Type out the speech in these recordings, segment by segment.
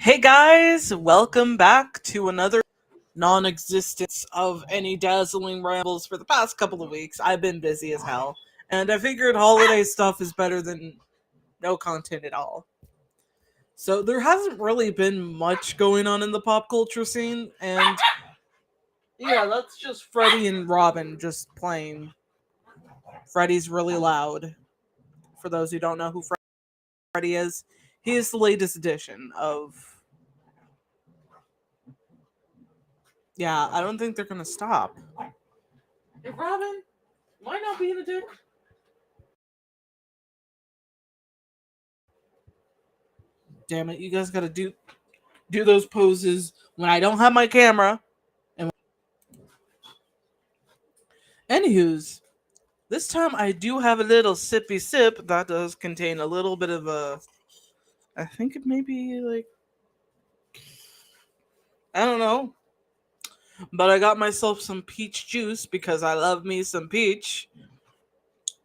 Hey guys, welcome back to another non-existence of any Dazzling Rambles for the past couple of weeks. I've been busy as hell, and I figured holiday stuff is better than no content at all. So there hasn't really been much going on in the pop culture scene, and yeah, that's just Freddie and Robin just playing. Freddie's really loud. For those who don't know who Freddie is, he is the latest edition of. Yeah, I don't think they're gonna stop. Hey, Robin, why not being a dick? Damn it, you guys gotta do those poses when I don't have my camera. And anywho's, this time I do have a little sippy sip that does contain a little bit of a. I think it may be like I don't know, but I got myself some peach juice because I love me some peach.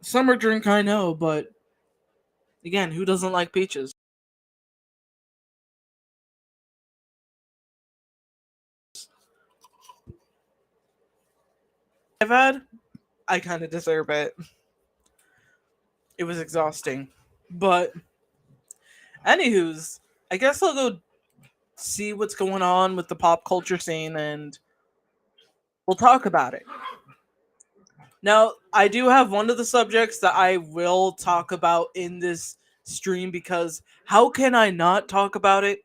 Summer drink, I know, but again, who doesn't like peaches? I've had, I kind of deserve it. It was exhausting, but anywho's, I guess I'll go see what's going on with the pop culture scene and we'll talk about it. Now, I do have one of the subjects that I will talk about in this stream because how can I not talk about it?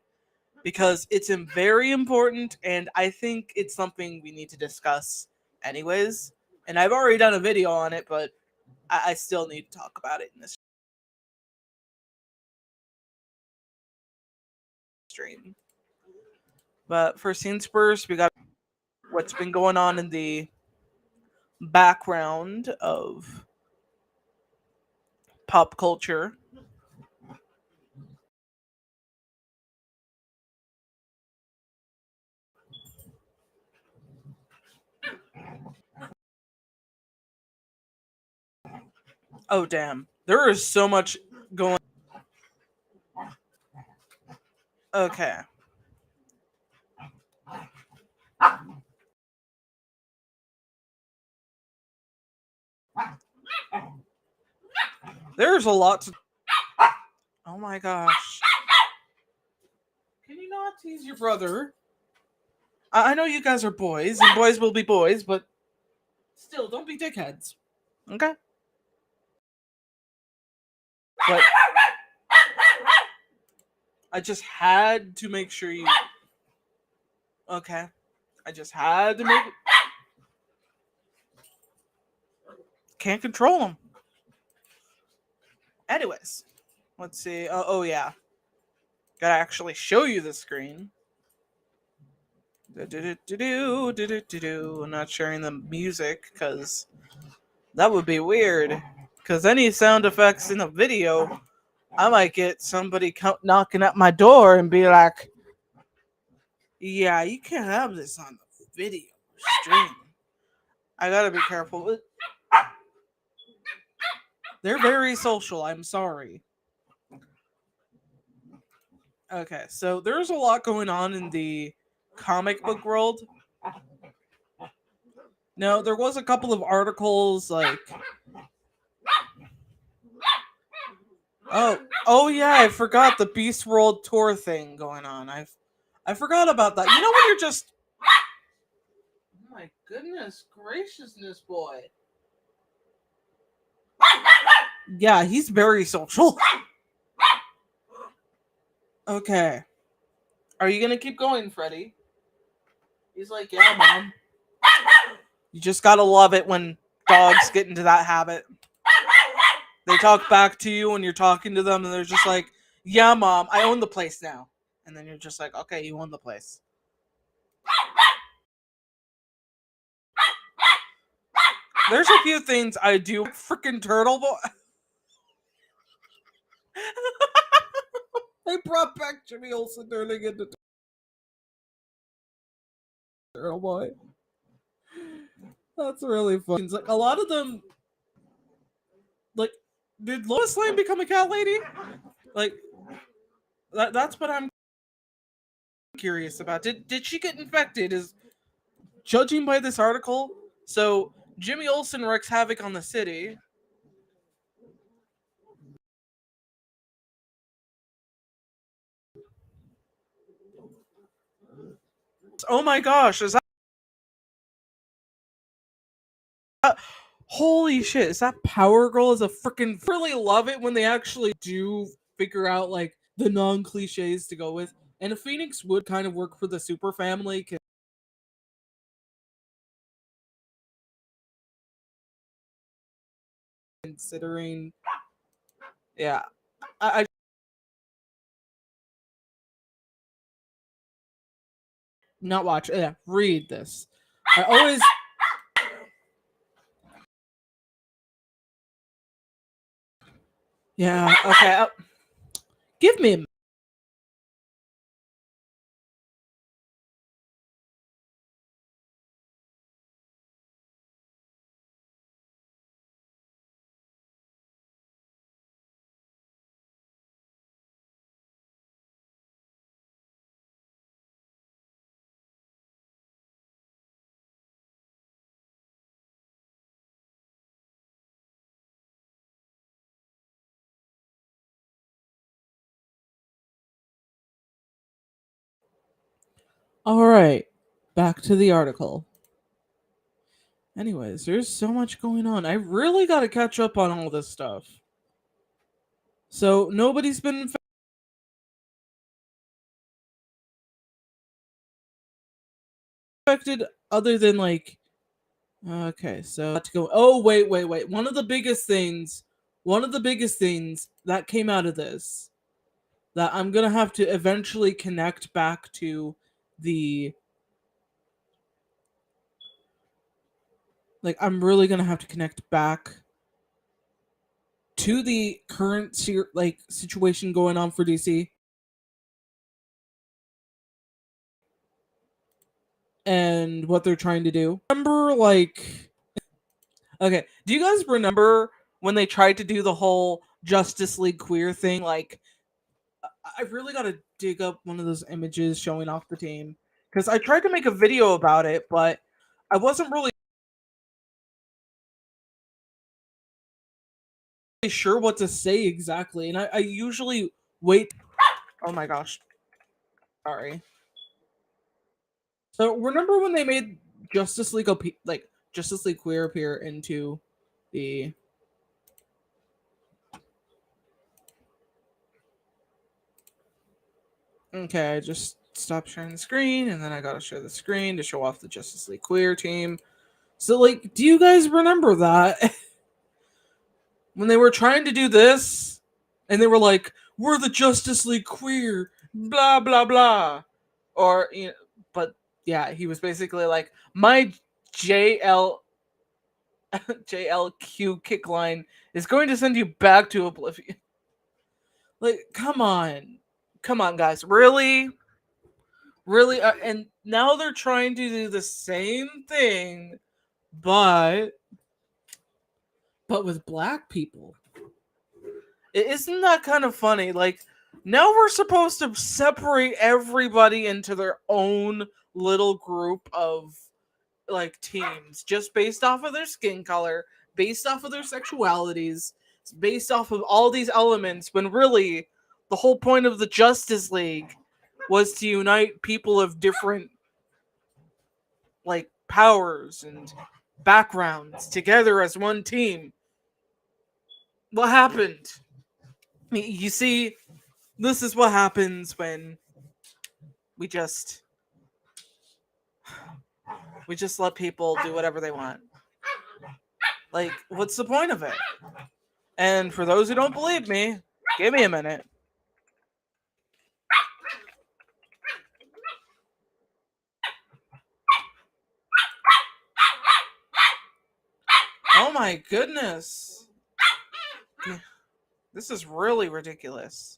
Because it's very important and I think it's something we need to discuss anyways. And I've already done a video on it, but I still need to talk about it in this stream. But for scenes first, we got what's been going on in the background of pop culture. Oh damn. There is so much going. Okay. There's a lot to. Oh my gosh. Can you not tease your brother? I know you guys are boys, and boys will be boys, but still, don't be dickheads. Okay? But I just had to make sure you. Okay. I just had to make. Can't control them. Anyways, let's see. Oh yeah. Gotta actually show you the screen. I'm not sharing the music because that would be weird. Because any sound effects in a video, I might get somebody knocking at my door and be like, "Yeah, you can't have this on the video stream." I gotta be careful. They're very social. I'm sorry. Okay, so there's a lot going on in the comic book world. Now, there was a couple of articles like oh yeah, I forgot the Beast World tour thing going on. I forgot about that. You know when you're just oh my goodness graciousness, boy. Yeah, he's very social. Okay. Are you gonna keep going, Freddy? He's like, yeah, mom. You just gotta love it when dogs get into that habit. They talk back to you when you're talking to them, and they're just like, yeah, mom, I own the place now. And then you're just like, okay, you own the place. There's a few things I do. Freaking turtle boy. They brought back Jimmy Olsen turning into Turtle Boy. That's really fun. Like a lot of them, like, did Lois Lane become a cat lady? Like, that's what I'm curious about. Did she get infected? Is judging by this article. So Jimmy Olsen wreaks havoc on the city. Oh my gosh, is that holy shit, is that Power Girl is a freaking really love it when they actually do figure out like the non-cliches to go with. And a Phoenix would kind of work for the super family considering yeah. I not watch yeah, read this. I always yeah, okay. Give me a all right. Back to the article. Anyways, there's so much going on. I really got to catch up on all this stuff. So nobody's been affected other than like okay, so to go. Oh wait. One of the biggest things that came out of this that I'm gonna have to eventually connect back to the like I'm really gonna have to connect back to the current like situation going on for DC and what they're trying to do. Remember, like, okay, do you guys remember when they tried to do the whole Justice League queer thing? Like, I really got to dig up one of those images showing off the team because I tried to make a video about it, but I wasn't really sure what to say exactly, and I usually wait. Oh my gosh, sorry. So remember when they made Justice League like Justice League queer appear into the okay, I just stopped sharing the screen and then I gotta share the screen to show off the Justice League queer team. So like, do you guys remember that? When they were trying to do this and they were like, we're the Justice League queer, blah blah blah. Or you know, but yeah, he was basically like, my JL JLQ kick line is going to send you back to oblivion. Like, come on, guys, really, really, and now they're trying to do the same thing, but with black people. Isn't that kind of funny? Like, now we're supposed to separate everybody into their own little group of like teams just based off of their skin color, based off of their sexualities, based off of all these elements when really the whole point of the Justice League was to unite people of different like powers and backgrounds together as one team. What happened? You see, this is what happens when we just let people do whatever they want. Like, what's the point of it? And for those who don't believe me, give me a minute. Oh my goodness. This is really ridiculous.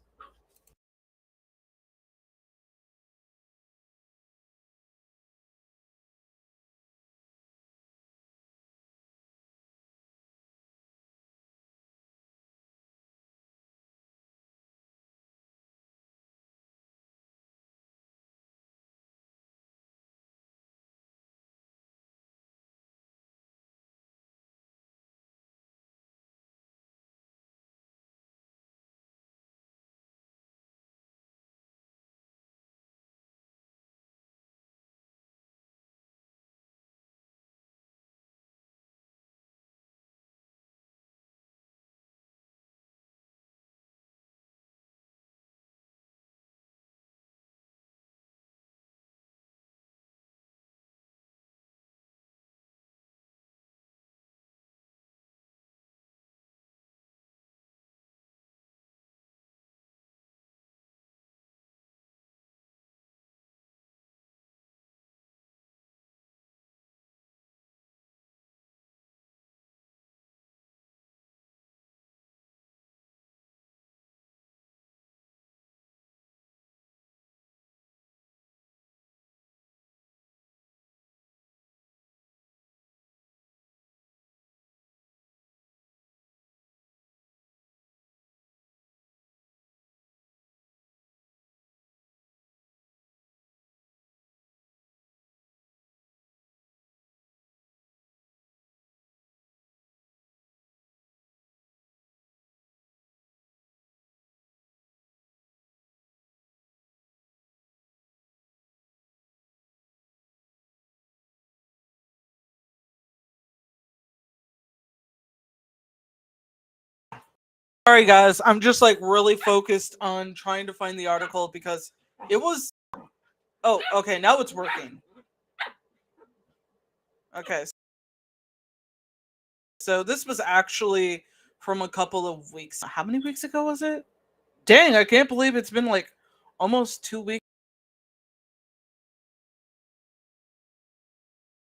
Sorry, guys. I'm just like really focused on trying to find the article because it was. Oh, okay. Now it's working. Okay. So this was actually from a couple of weeks. How many weeks ago was it? Dang, I can't believe it's been like almost 2 weeks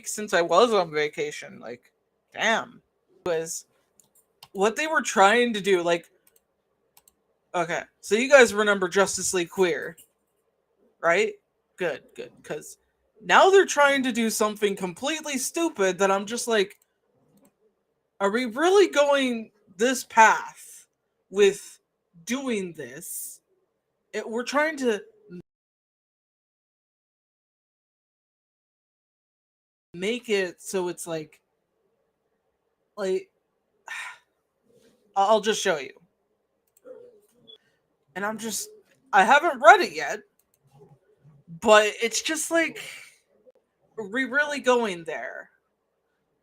since I was on vacation. Like, damn. Was what they were trying to do. Like, okay. So you guys remember Justice League Queer, right? Good, good. Because now they're trying to do something completely stupid that I'm just like, are we really going this path with doing this? We're trying to make it so it's like I'll just show you. And I haven't read it yet, but it's just like, are we really going there?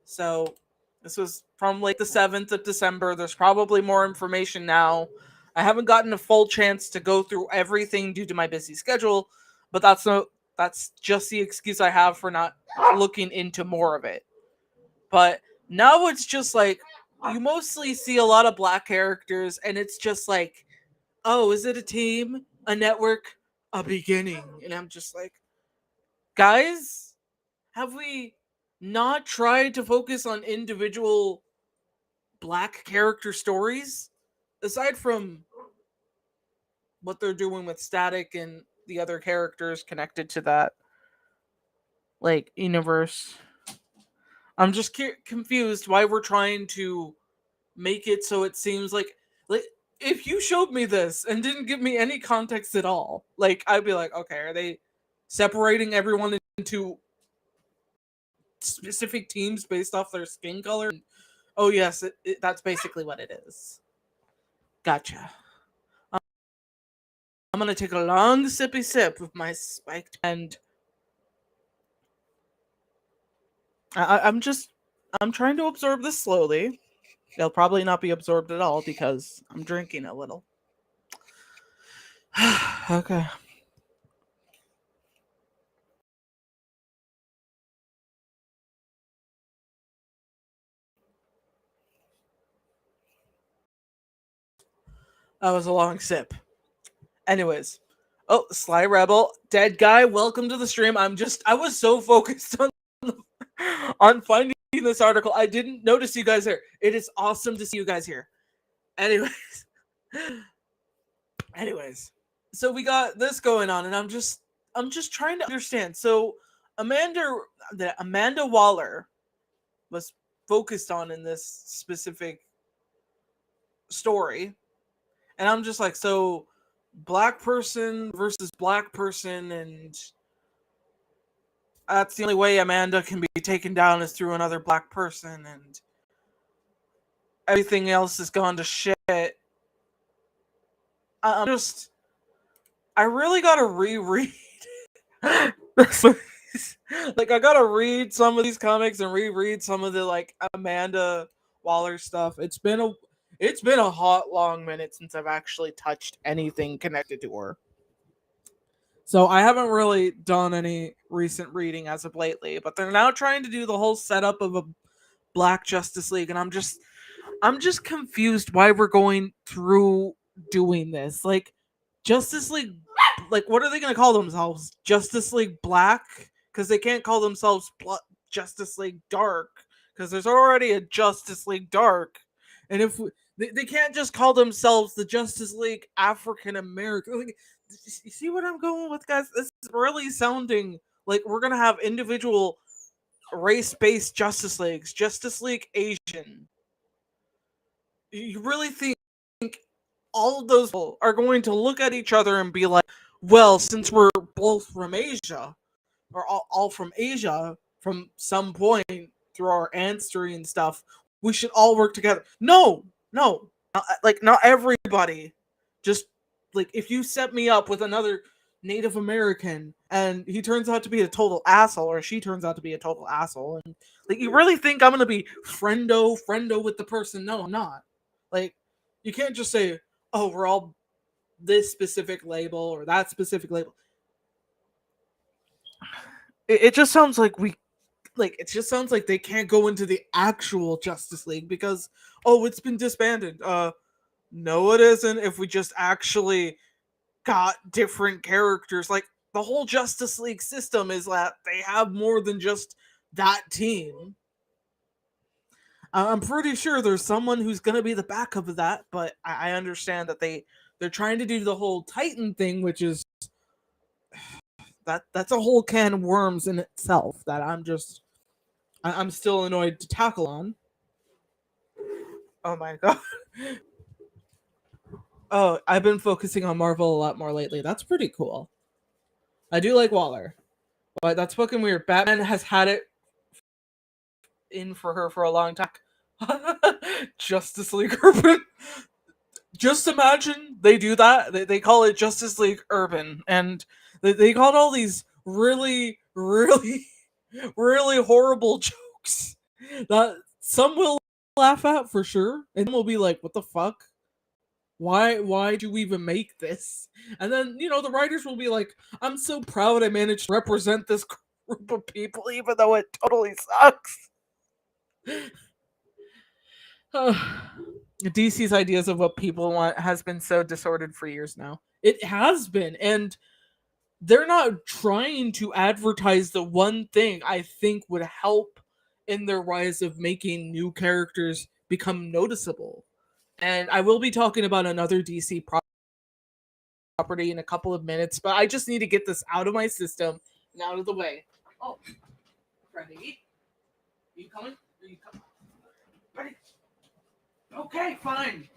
So this was from like the 7th of December. There's probably more information now. I haven't gotten a full chance to go through everything due to my busy schedule, but that's just the excuse I have for not looking into more of it. But now it's just like you mostly see a lot of black characters and it's just like, oh, is it a team, a network, a beginning? And I'm just like, guys, have we not tried to focus on individual black character stories aside from what they're doing with Static and the other characters connected to that like universe? I'm just confused why we're trying to make it so it seems like if you showed me this and didn't give me any context at all, like I'd be like, okay, are they separating everyone into specific teams based off their skin color? Oh yes, that's basically what it is. Gotcha. I'm gonna take a long sippy sip of my spiked, and I'm trying to absorb this slowly. It'll probably not be absorbed at all because I'm drinking a little. Okay. That was a long sip. Anyways. Oh, Sly Rebel, dead guy, welcome to the stream. I was so focused on on finding this article. I didn't notice you guys here. It is awesome to see you guys here. Anyways. Anyways. So we got this going on and I'm just trying to understand. So Amanda Waller was focused on in this specific story. And I'm just like, so black person versus black person, and that's the only way Amanda can be taken down is through another black person, and everything else has gone to shit. I'm just, I really gotta reread. Like, I gotta read some of these comics and reread some of the like Amanda Waller stuff. It's been a hot long minute since I've actually touched anything connected to her. So I haven't really done any recent reading as of lately, but they're now trying to do the whole setup of a Black Justice League, and I'm just confused why we're going through doing this. Like Justice League, like what are they going to call themselves? Justice League Black? Because they can't call themselves Justice League Dark because there's already a Justice League Dark, and if they can't just call themselves the Justice League African American. Like, you see what I'm going with, guys? This is really sounding like we're gonna have individual race-based Justice Leagues, Justice League Asian. You really think all of those people are going to look at each other and be like, well, since we're both from Asia, or all from Asia from some point through our ancestry and stuff, we should all work together. No, no, not everybody. Just like if you set me up with another Native American and he turns out to be a total asshole, or she turns out to be a total asshole, and like you really think I'm gonna be friendo with the person? No, I'm not. Like You can't just say, "Oh, we're all this specific label or that specific label." It just sounds like it just sounds like they can't go into the actual Justice League because it's been disbanded. No, it isn't. If we just actually got different characters, like the whole Justice League system is that they have more than just that team. I'm pretty sure there's someone who's gonna be the backup of that, but I understand that they're trying to do the whole Titan thing, which is that's a whole can of worms in itself that I'm still annoyed to tackle on. Oh my god. Oh, I've been focusing on Marvel a lot more lately. That's pretty cool. I do like Waller, but that's fucking weird. Batman has had it in for her for a long time. Justice League Urban. Just imagine they do that. They call it Justice League Urban, and they got all these really, really, really horrible jokes that some will laugh at for sure, and will be like, "What the fuck? Why do we even make this?" And then the writers will be like, "I'm so proud I managed to represent this group of people, even though it totally sucks." DC's ideas of what people want has been so disordered for years now. It has been, and they're not trying to advertise the one thing I think would help in their rise of making new characters become noticeable. And I will be talking about another DC property in a couple of minutes, but I just need to get this out of my system and out of the way. Oh, Freddy, are you coming? Are you coming? Freddy. Okay, fine.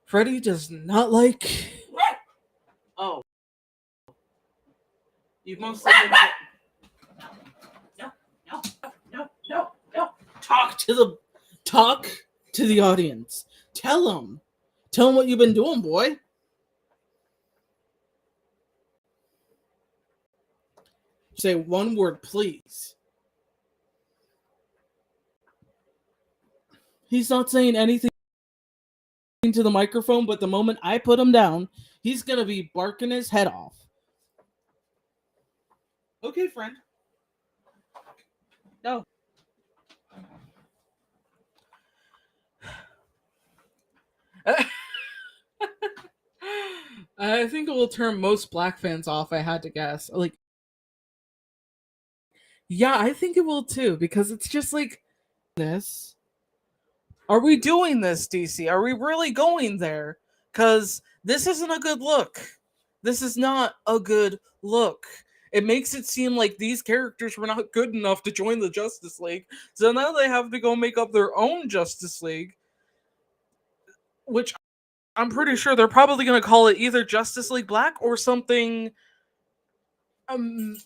Freddy does not like. Oh, you've mostly been. No, no, no, no, no. Talk to the audience. Tell them what you've been doing, boy. Say one word, please. He's not saying anything to the microphone, but the moment I put him down, he's gonna be barking his head off. Okay, friend. No. I think it will turn most black fans off. I had to guess. Like, yeah, I think it will too because it's just like this. Are we doing this, DC? Are we really going there? Because this isn't a good look. This is not a good look. It makes it seem like these characters were not good enough to join the Justice League, so now they have to go make up their own Justice League, which I'm pretty sure they're probably going to call it either Justice League Black or something. Um,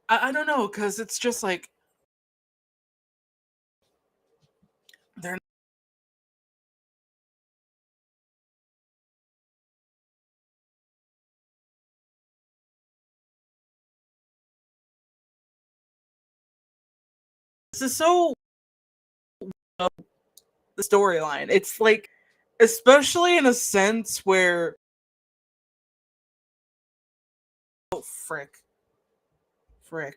I don't know, because it's just like they're this is so the storyline. It's like, especially in a sense where frick, frick.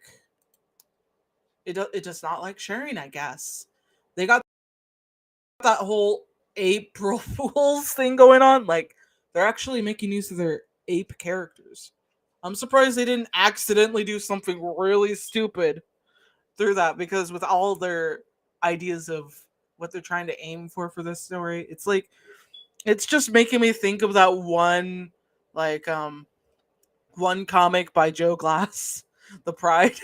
It does not like sharing. I guess they got that whole April Fools thing going on. Like they're actually making use of their ape characters. I'm surprised they didn't accidentally do something really stupid through that because with all their ideas of what they're trying to aim for this story, it's like it's just making me think of that like one comic by Joe Glass, The Pride.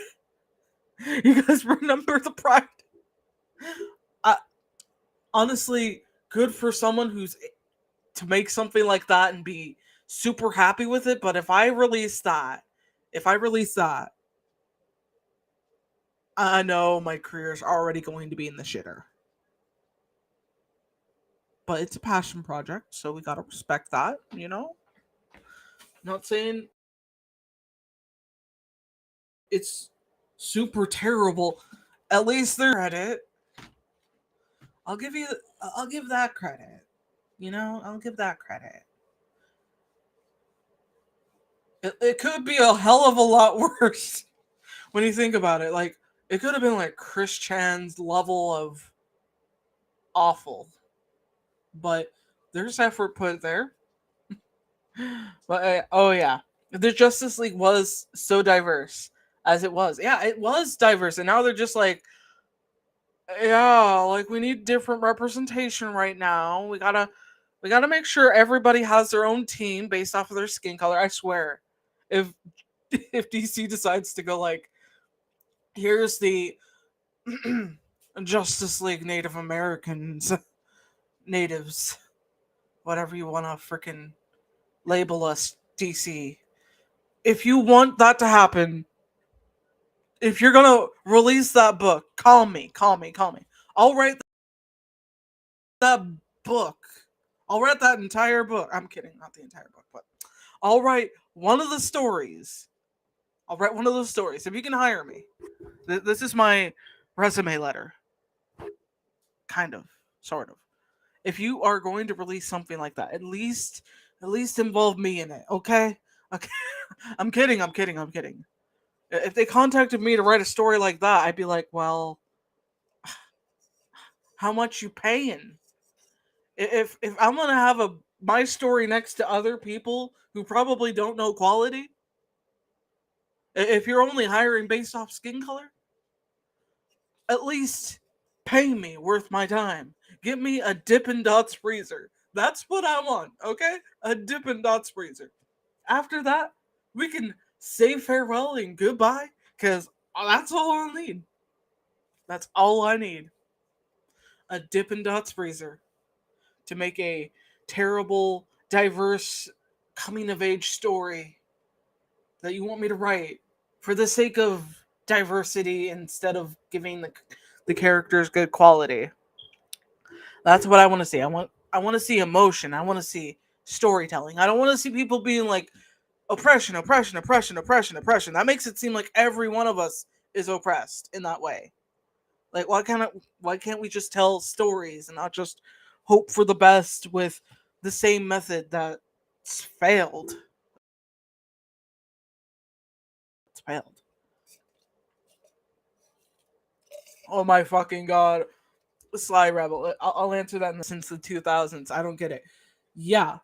You guys remember The Pride? Uh, Honestly, good for someone who's to make something like that and be super happy with it. But if I release that, I know my career's already going to be in the shitter. But it's a passion project, so we gotta respect that. Not saying it's super terrible. At least they're at it. I'll give you I'll give that credit. You know, I'll give that credit. It could be a hell of a lot worse when you think about it. Like it could have been like Chris Chan's level of awful, but there's effort put there. But oh yeah, the Justice League was so diverse as it was. Yeah, it was diverse, and now they're just like, yeah, like we need different representation right now. We gotta make sure everybody has their own team based off of their skin color. I swear, if if DC decides to go like, here's the Justice League Native Americans, natives, whatever you want to freaking label us, DC. If you want that to happen, if you're gonna release that book, call me, call me, call me. I'll write that book. I'll write that entire book. I'm kidding, not the entire book, but I'll write one of the stories. I'll write one of those stories. If you can hire me, this is my resume letter, kind of, sort of. If you are going to release something like that, at least involve me in it, okay? Okay. I'm kidding. I'm kidding. I'm kidding. If they contacted me to write a story like that, I'd be like, well, how much you paying? If I'm gonna have a my story next to other people who probably don't know quality, if you're only hiring based off skin color, at least pay me worth my time. Give me a Dippin' Dots freezer. That's what I want, okay? A Dippin' Dots freezer. After that, we can say farewell and goodbye, because that's all I'll need. That's all I need. A Dippin' Dots freezer to make a terrible, diverse, coming of age story that you want me to write for the sake of diversity instead of giving the characters good quality. That's what I want to see. I want to see emotion. I want to see storytelling. I don't want to see people being like oppression, oppression, oppression, oppression, oppression. That makes it seem like every one of us is oppressed in that way. Like why can't we just tell stories and not just hope for the best with the same method that's failed? It's failed. Oh my fucking god. Sly Rebel. I'll answer that since the 2000s. I don't get it. Yeah,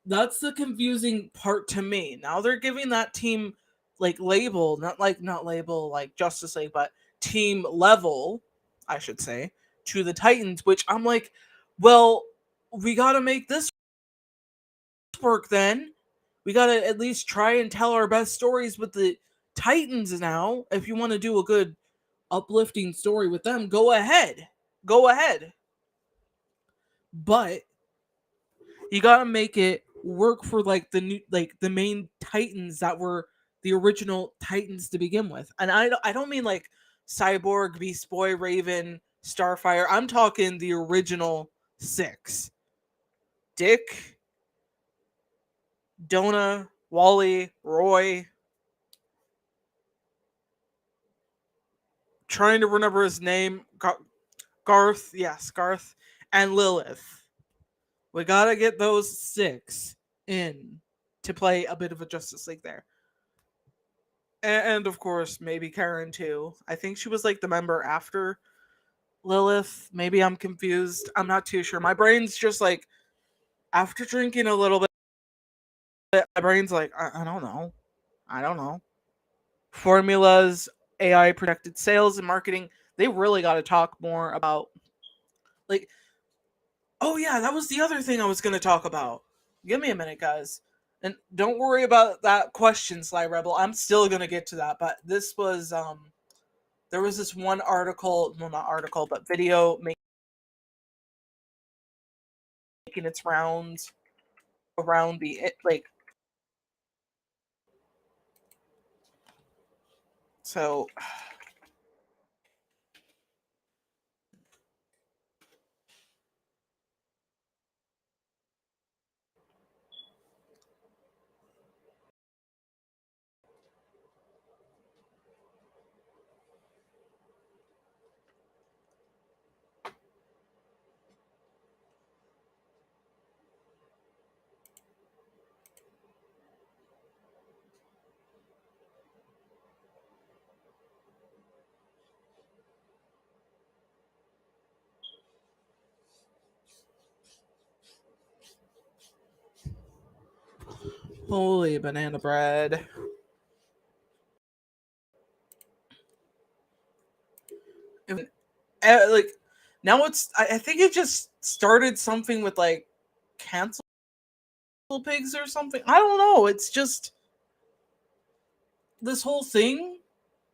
that's the confusing part to me. Now they're giving that team like label, not label like Justice League, but team level, I should say, to the Titans, which I'm like, well, we got to make this work then. We got to at least try and tell our best stories with the Titans now. If you want to do a good uplifting story with them, go ahead. Go ahead. But you gotta make it work for like the new like the main Titans that were the original Titans to begin with. And I don't mean like Cyborg, Beast Boy, Raven, Starfire. I'm talking the original six. Dick, Donna, Wally, Roy. Trying to remember his name. Garth, yes, Garth, and Lilith. We gotta get those six in to play a bit of a Justice League there. And of course, maybe Karen too. I think she was like the member after Lilith. Maybe I'm confused. I'm not too sure. My brain's just like, after drinking a little bit, my brain's like, I don't know. I don't know. Formulas, AI protected sales and marketing. They really got to talk more about, like, oh yeah, that was the other thing I was going to talk about. Give me a minute, guys. And don't worry about that question, Sly Rebel. I'm still going to get to that. But this was, there was this one article, well, not article, but video making its rounds around like, so Holy banana bread. Like now it's I think it just started something with like cancel pigs or something. I don't know. It's just this whole thing.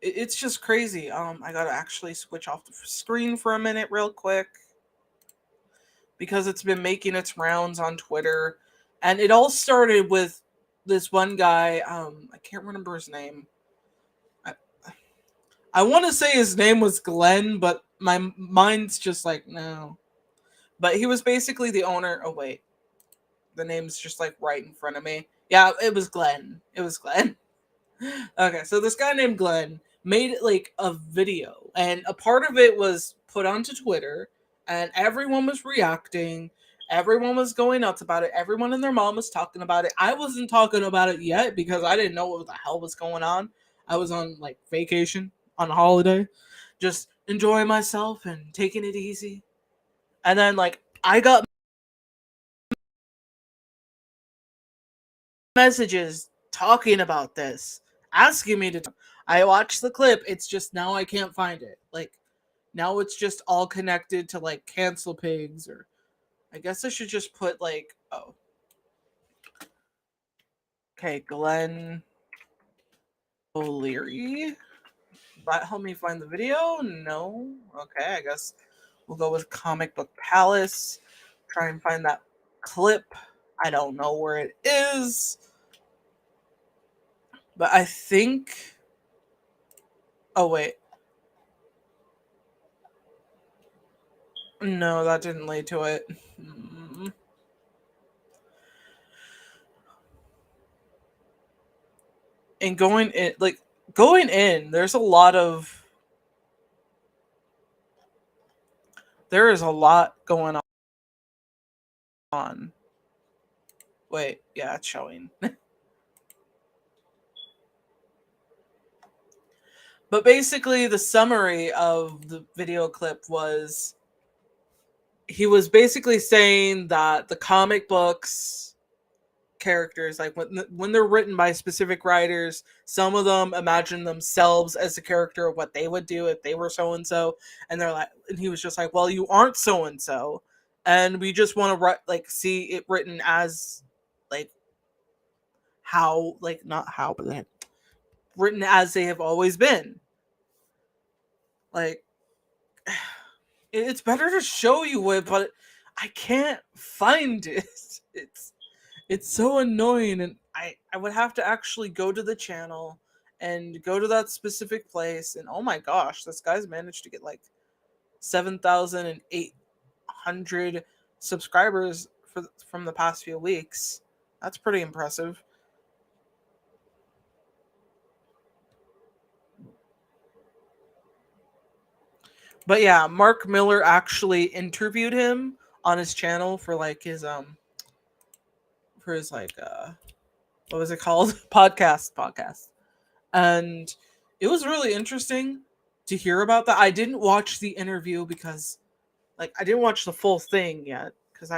It's just crazy. I gotta actually switch off the screen for a minute, real quick, because it's been making its rounds on Twitter, and it all started with this one guy. I can't remember his name. I, I want to say his name was Glenn, but my mind's just like no. But he was basically the owner. Oh wait, the name's just like right in front of me. Yeah, it was Glenn. It was Glenn. Okay, so this guy named Glenn made like a video, and a part of it was put onto Twitter, and everyone was reacting. Everyone was going nuts about it. Everyone and their mom was talking about it. I wasn't talking about it yet because I didn't know what the hell was going on. I was on like vacation on a holiday, just enjoying myself and taking it easy. And then like I got messages talking about this, asking me to. I watched the clip. It's just now I can't find it. Like now it's just all connected to like cancel pigs, or I guess I should just put like oh okay Glenn O'Leary. That help me find the video? No. Okay, I guess we'll go with Comic Book Palace. Try and find that clip. I don't know where it is, but I think. Oh wait, no, that didn't lead to it. And going in, there is a lot going on. Wait, yeah, it's showing. But basically, the summary of the video clip was he was basically saying that the comic books characters, like when they're written by specific writers, some of them imagine themselves as the character of what they would do if they were so and so, and they're like, and he was just like, well, you aren't so and so, and we just want to write like see it written as like how like not how but like, written as they have always been. Like it's better to show you it, but I can't find it. It's it's so annoying, and I would have to actually go to the channel and go to that specific place, and oh my gosh, this guy's managed to get like 7,800 subscribers from the past few weeks. That's pretty impressive. But yeah, Mark Miller actually interviewed him on his channel for his like what was it called? Podcast. And it was really interesting to hear about that. I didn't watch the interview because like I didn't watch the full thing yet because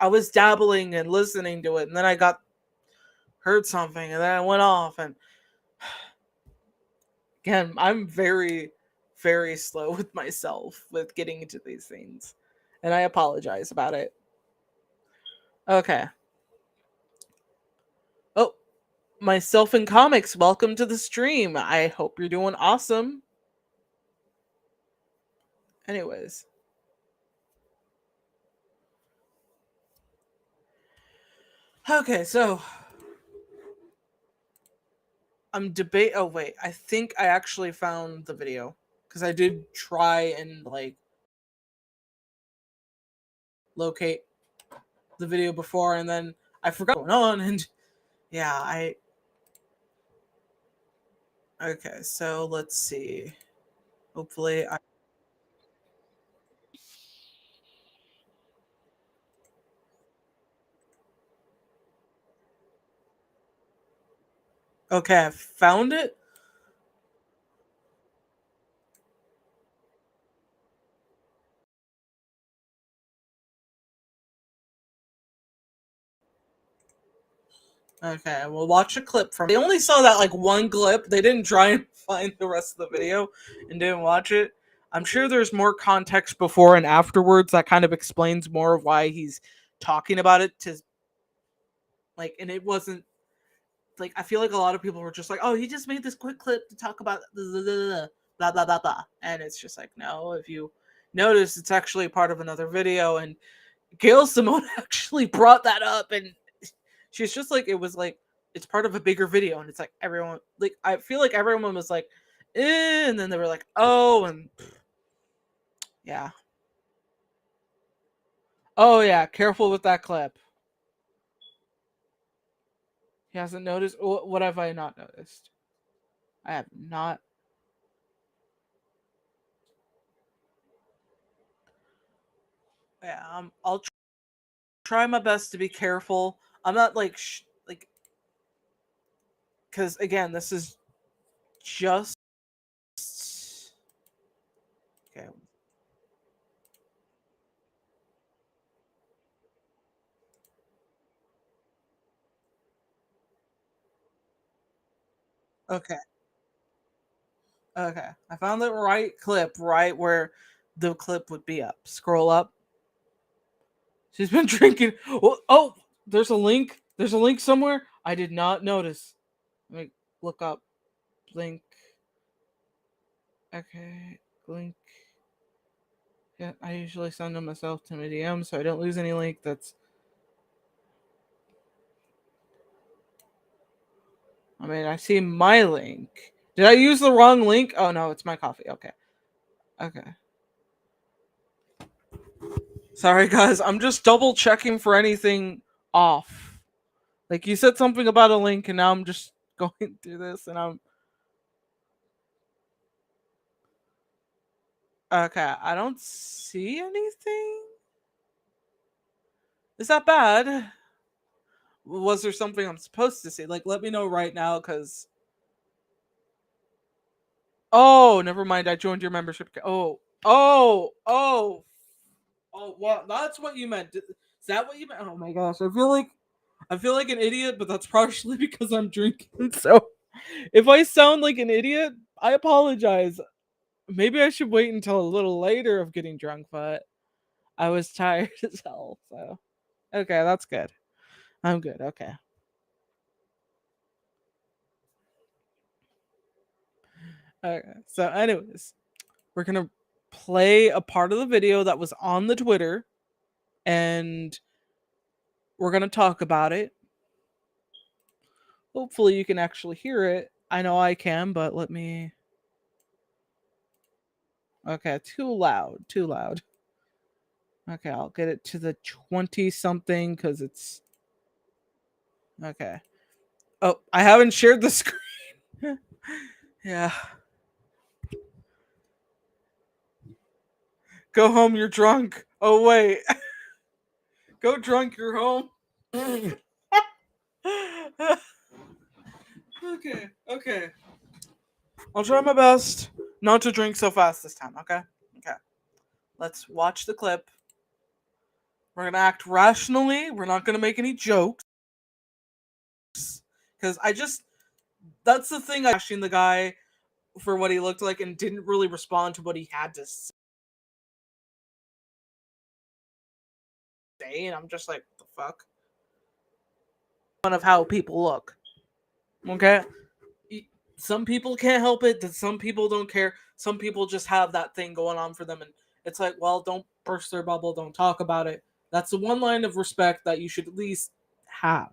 I was dabbling and listening to it, and then I got heard something, and then I went off. And again, I'm very slow with myself with getting into these things, and I apologize about it. Okay. Oh, myself in comics, welcome to the stream. I hope you're doing awesome. Anyways, okay, so I'm debate. Oh wait, I think I actually found the video because I did try and like locate the video before, and then I forgot what was going on, and yeah, I. Okay, so let's see. Hopefully, I. Okay, I found it. Okay, we'll watch a clip from. They only saw that like one clip. They didn't try and find the rest of the video and didn't watch it. I'm sure there's more context before and afterwards that kind of explains more of why he's talking about it. To like, and it wasn't like I feel like a lot of people were just like, "Oh, he just made this quick clip to talk about blah blah blah blah," and it's just like, no. If you notice, it's actually part of another video, and Gail Simone actually brought that up, and she's just like, it was like it's part of a bigger video, and it's like everyone like I feel like everyone was like, and then they were like, oh, and yeah, oh yeah, careful with that clip. He hasn't noticed. What have I not noticed? I have not. Yeah, I'll try my best to be careful. I'm not like like because again, this is just okay. Okay, okay. I found the right clip, right where the clip would be up. Scroll up. She's been drinking. Oh, there's a link. There's a link somewhere. I did not notice. Let me look up link. Okay, link. Yeah, I usually send them myself to my DM so I don't lose any link. That's. I mean, I see my link. Did I use the wrong link? Oh no, it's my coffee. Okay. Okay. Sorry guys, I'm just double checking for anything off. Like you said something about a link and now I'm just going through this and I'm okay, I don't see anything. Is that bad? Was there something I'm supposed to see? Like let me know right now cuz oh, never mind. I joined your membership. Oh. Oh. Oh. Oh, well, that's what you meant. Is that what you meant? Oh my gosh. I feel like an idiot, but that's partially because I'm drinking. So if I sound like an idiot, I apologize. Maybe I should wait until a little later of getting drunk, but I was tired as hell. So okay, that's good. I'm good. Okay. Okay. So, anyways, we're gonna play a part of the video that was on the Twitter, and we're gonna talk about it. Hopefully, you can actually hear it. I know I can, but let me. Okay, too loud. Too loud. Okay, I'll get it to the 20 something because it's okay. Oh, I haven't shared the screen. Yeah. Go home, you're drunk. Oh, wait. Go drunk, you're home. Okay, okay. I'll try my best not to drink so fast this time, okay? Okay. Let's watch the clip. We're gonna act rationally. We're not gonna make any jokes. Because I just. That's the thing. I bashing the guy for what he looked like and didn't really respond to what he had to say. And I'm just like, what the fuck? One of how people look. Okay? Some people can't help it, that some people don't care. Some people just have that thing going on for them. And it's like, well, don't burst their bubble. Don't talk about it. That's the one line of respect that you should at least have.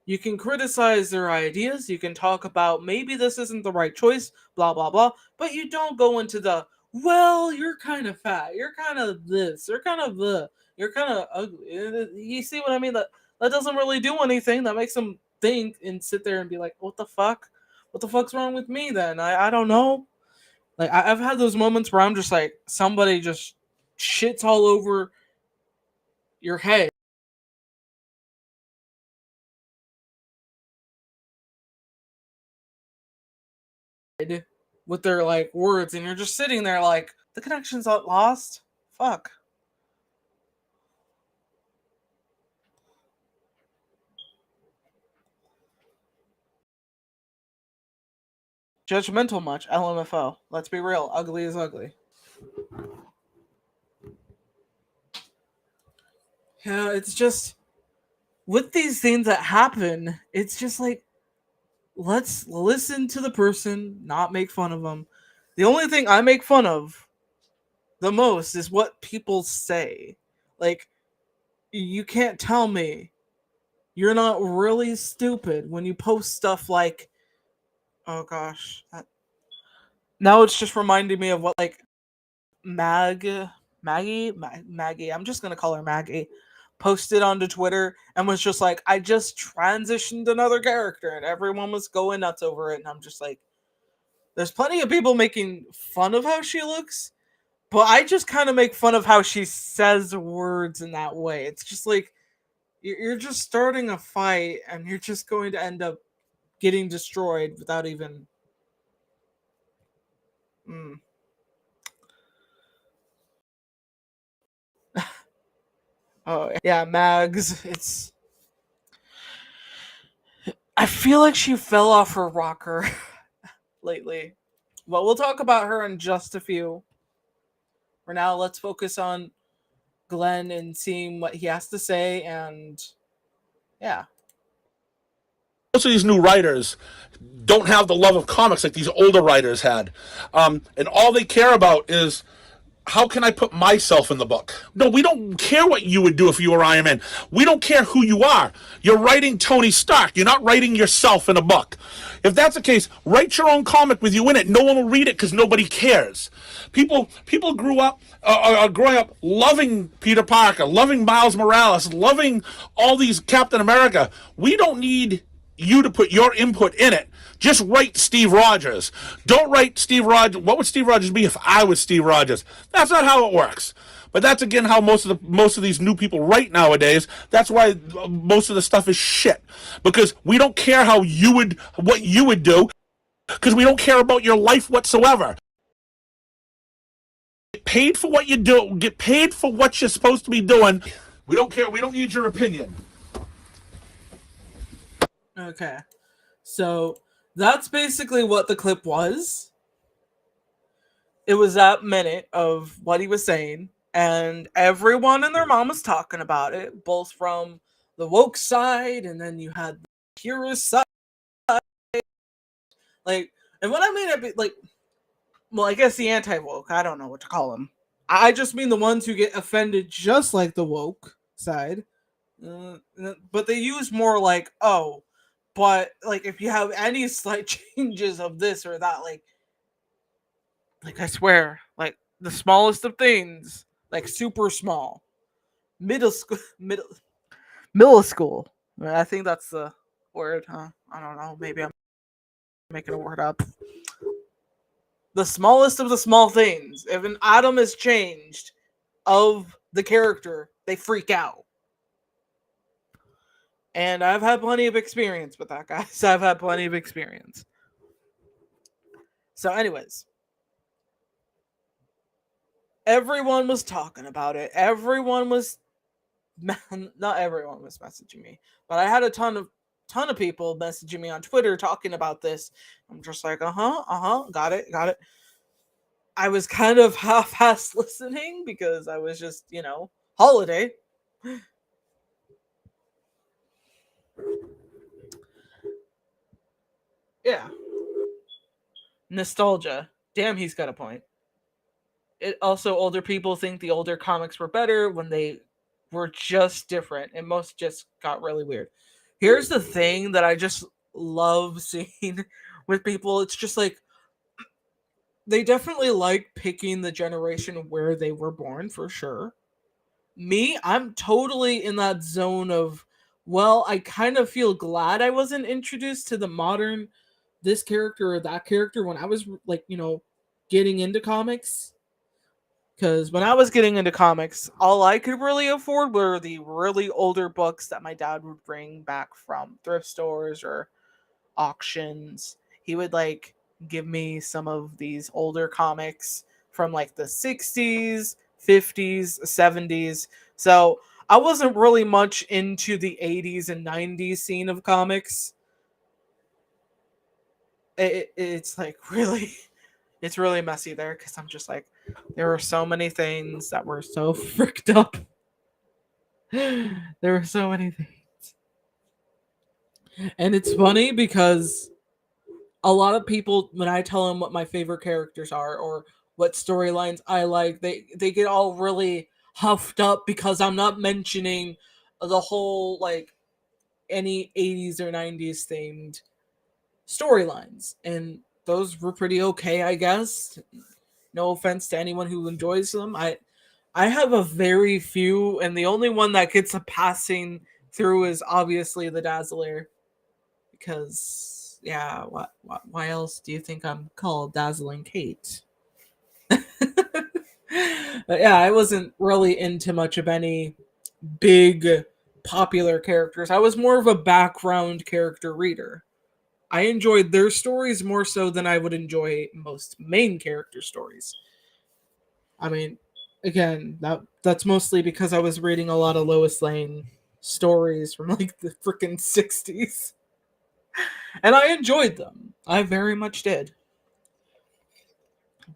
You can criticize their ideas. You can talk about maybe this isn't the right choice, blah, blah, blah. But you don't go into the, well, you're kind of fat. You're kind of this. You're kind of the. You're kind of ugly. You see what I mean? That doesn't really do anything. That makes them think and sit there and be like, what the fuck? What the fuck's wrong with me then? I don't know. Like, I've had those moments where I'm just like, somebody just shits all over your head with their like words, and you're just sitting there like the connection's not lost. Fuck. Judgmental much? LMFO. Let's be real. Ugly is ugly. Yeah, it's just with these things that happen, it's just like let's listen to the person, not make fun of them. The only thing I make fun of the most is what people say. Like, you can't tell me you're not really stupid when you post stuff like, oh gosh, now it's just reminding me of what like Mag Maggie, I'm just gonna call her Maggie, posted onto Twitter and was just like, I just transitioned another character, and everyone was going nuts over it, and I'm just like, there's plenty of people making fun of how she looks, but I just kind of make fun of how she says words in that way. It's just like you're just starting a fight, and you're just going to end up getting destroyed without even. Mm. Oh yeah, Mags. It's. I feel like she fell off her rocker lately. But we'll talk about her in just a few. For now, let's focus on Glenn and seeing what he has to say, and yeah. Most of these new writers don't have the love of comics like these older writers had. And all they care about is how can I put myself in the book? No, we don't care what you would do if you were Iron Man. We don't care who you are. You're writing Tony Stark. You're not writing yourself in a book. If that's the case, write your own comic with you in it. No one will read it because nobody cares. People grew up, are growing up loving Peter Parker, loving Miles Morales, loving all these Captain America. We don't need you to put your input in it. Just write Steve Rogers. Don't write Steve Rogers. What would Steve Rogers be if I was Steve Rogers? That's not how it works. But that's again how most of these new people write nowadays. That's why most of the stuff is shit, because we don't care what you would do, because we don't care about your life whatsoever. Get paid for what you do. Get paid for what you're supposed to be doing. We don't care. We don't need your opinion. Okay. So that's basically what the clip was. It was that minute of what he was saying, and everyone and their mom was talking about it, both from the woke side, and then you had the purist side. Like, and what I mean, like, well, I guess the anti-woke. I don't know what to call them. I just mean the ones who get offended, just like the woke side. But they use more like, oh, but like if you have any slight changes of this or that, like I swear, like the smallest of things, like super small, middle school, middle school. I think that's the word, huh? I don't know. Maybe I'm making a word up. The smallest of the small things. If an atom is changed of the character, they freak out. And I've had plenty of experience with that, guys. I've had plenty of experience. So, anyways, everyone was talking about it. Everyone was, not everyone was messaging me, but I had a ton of people messaging me on Twitter talking about this. I'm just like, got it. I was kind of half-assed listening because I was just, holiday. Yeah. Nostalgia. Damn, he's got a point. It also, older people think the older comics were better when they were just different, and most just got really weird. Here's the thing that I just love seeing with people. It's just like they definitely like picking the generation where they were born, for sure. Me, I'm totally in that zone of, well, I kind of feel glad I wasn't introduced to the modern this character or that character when I was like, getting into comics. Because when I was getting into comics, all I could really afford were the really older books that my dad would bring back from thrift stores or auctions. He would like give me some of these older comics from like the 60s, 50s, 70s. So I wasn't really much into the 80s and 90s scene of comics. it's like really, it's really messy there because I'm just like, there were so many things that were so fricked up. There were so many things. And it's funny because a lot of people, when I tell them what my favorite characters are or what storylines I like, they get all really huffed up because I'm not mentioning the whole like any 80s or 90s themed storylines. And those were pretty okay, I guess. No offense to anyone who enjoys them. I have a very few, and the only one that gets a passing through is obviously the Dazzler. Because yeah, why else do you think I'm called Dazzling Kate? But yeah, I wasn't really into much of any big popular characters. I was more of a background character reader. I enjoyed their stories more so than I would enjoy most main character stories. I mean, again, that's mostly because I was reading a lot of Lois Lane stories from like the freaking 60s. And I enjoyed them. I very much did.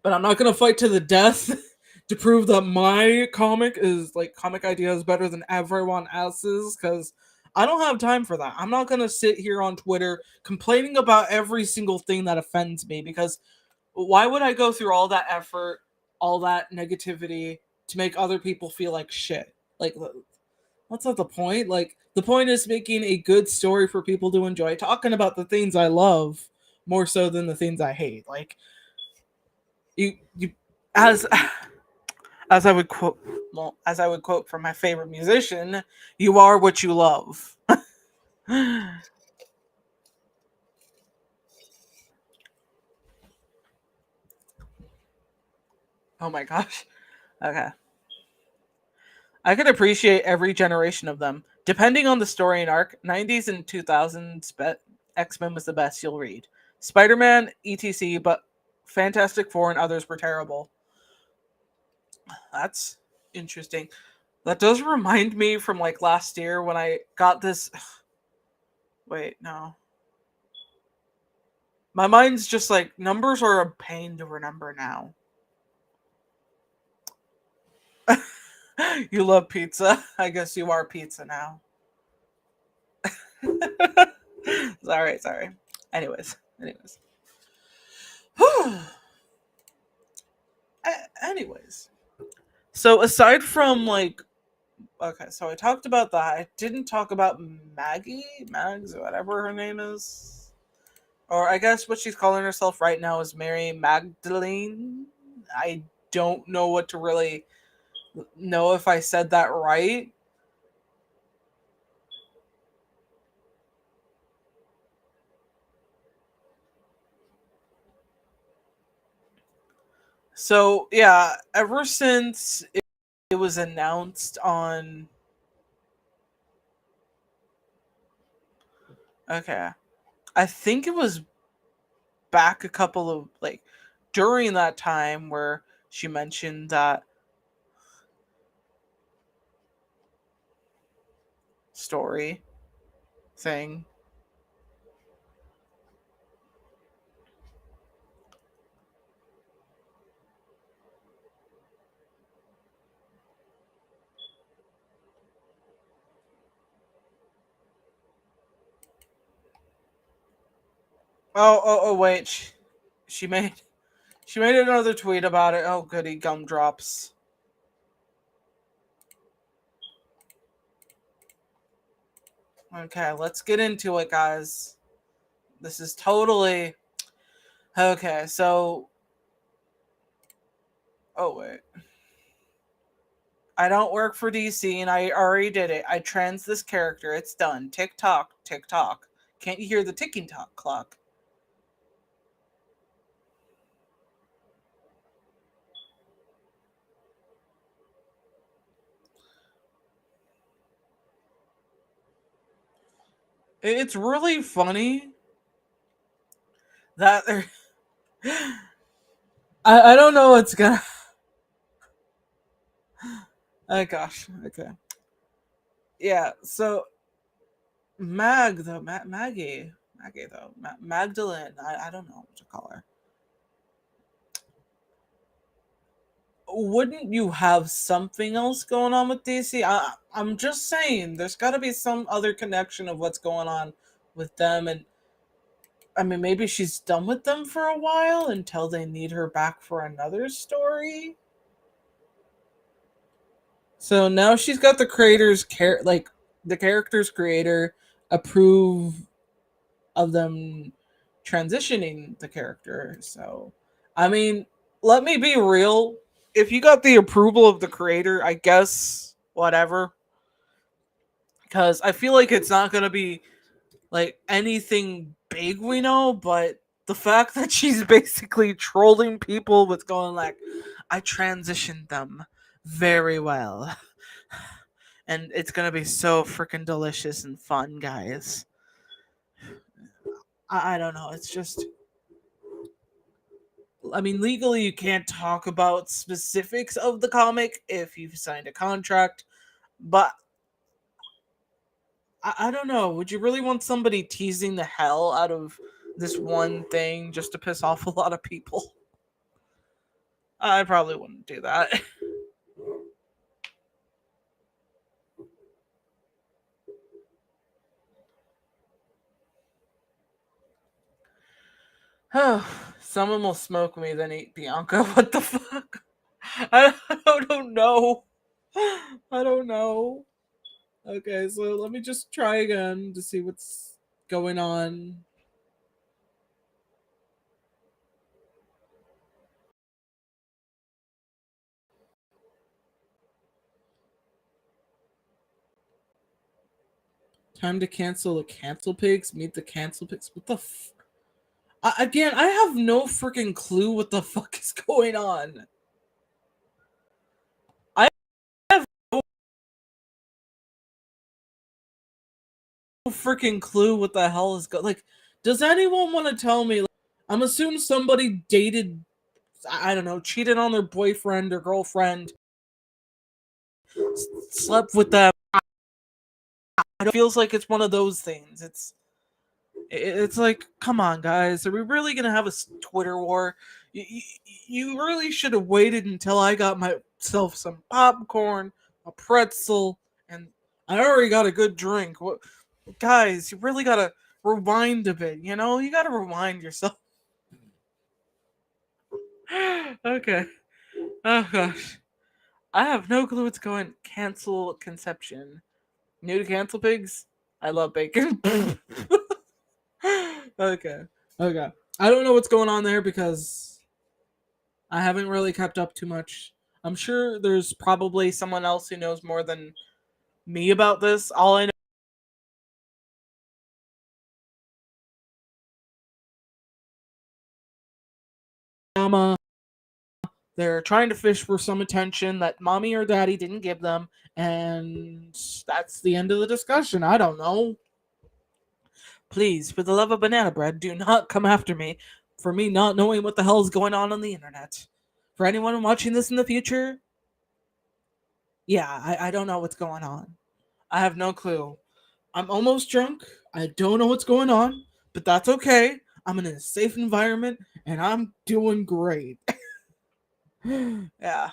But I'm not gonna fight to the death to prove that my comic is like comic idea is better than everyone else's because I don't have time for that. I'm not gonna sit here on Twitter complaining about every single thing that offends me because why would I go through all that effort, all that negativity to make other people feel like shit? Like that's not the point. Like the point is making a good story for people to enjoy, talking about the things I love more so than the things I hate. Like you as as I would quote well, as I would quote from my favorite musician, you are what you love. Oh my gosh. Okay. I could appreciate every generation of them. Depending on the story and arc, 90s and 2000s X-Men was the best you'll read. Spider-Man, etc, but Fantastic Four and others were terrible. That's interesting. That does remind me from like last year when I got this. Wait, no. My mind's just like numbers are a pain to remember now. You love pizza. I guess you are pizza now. Sorry. Anyways. Anyways. So aside from like okay, so I talked about that. I didn't talk about Mags, whatever her name is. Or I guess what she's calling herself right now is Mary Magdalene. I don't know what to really know if I said that right. So yeah, ever since it was announced on okay, I think it was back a couple of like during that time where she mentioned that story thing. Oh wait, she made she made another tweet about it. Oh goody gumdrops. Okay, let's get into it, guys. This is totally okay. So, oh wait, I don't work for DC, and I already did it. I trans this character. It's done. Tick tock, tick tock. Can't you hear the ticking tock clock? It's really funny that there. I don't know what's gonna. Oh gosh. Okay. Yeah. So Maggie. Maggie though. Magdalene. I don't know what to call her. Wouldn't you have something else going on with DC? I'm just saying, there's got to be some other connection of what's going on with them. And I mean, maybe she's done with them for a while until they need her back for another story. So now she's got the like the character's creator approve of them transitioning the character. So, I mean, let me be real. If you got the approval of the creator, I guess whatever. Because I feel like it's not going to be like anything big we know, but the fact that she's basically trolling people with going like, I transitioned them very well. And it's going to be so freaking delicious and fun, guys. I don't know. It's just I mean, legally, you can't talk about specifics of the comic if you've signed a contract, but I don't know. Would you really want somebody teasing the hell out of this one thing just to piss off a lot of people? I probably wouldn't do that. Oh, someone will smoke me, then eat Bianca. What the fuck? I don't know. I don't know. Okay, so let me just try again to see what's going on. Time to cancel the cancel pigs. Meet the cancel pigs. What the again, I have no freaking clue what the fuck is going on. I have no freaking clue what the hell is going. Like, does anyone want to tell me? Like, I'm assuming somebody dated. I don't know, cheated on their boyfriend or girlfriend, slept with them. It feels like it's one of those things. It's like, come on, guys, are we really gonna have a Twitter war? You really should have waited until I got myself some popcorn, a pretzel, and I already got a good drink. What, guys? You really gotta rewind a bit. You know, you gotta rewind yourself. Okay. Oh gosh, I have no clue what's going. Cancel conception. New to cancel pigs. I love bacon. Okay. Okay. I don't know what's going on there because I haven't really kept up too much. I'm sure there's probably someone else who knows more than me about this. All I know, mama, they're trying to fish for some attention that mommy or daddy didn't give them, and that's the end of the discussion. I don't know. Please, for the love of banana bread, do not come after me for me not knowing what the hell is going on the internet. For anyone watching this in the future, yeah, I don't know what's going on. I have no clue. I'm almost drunk. I don't know what's going on, but that's okay. I'm in a safe environment and I'm doing great. Yeah.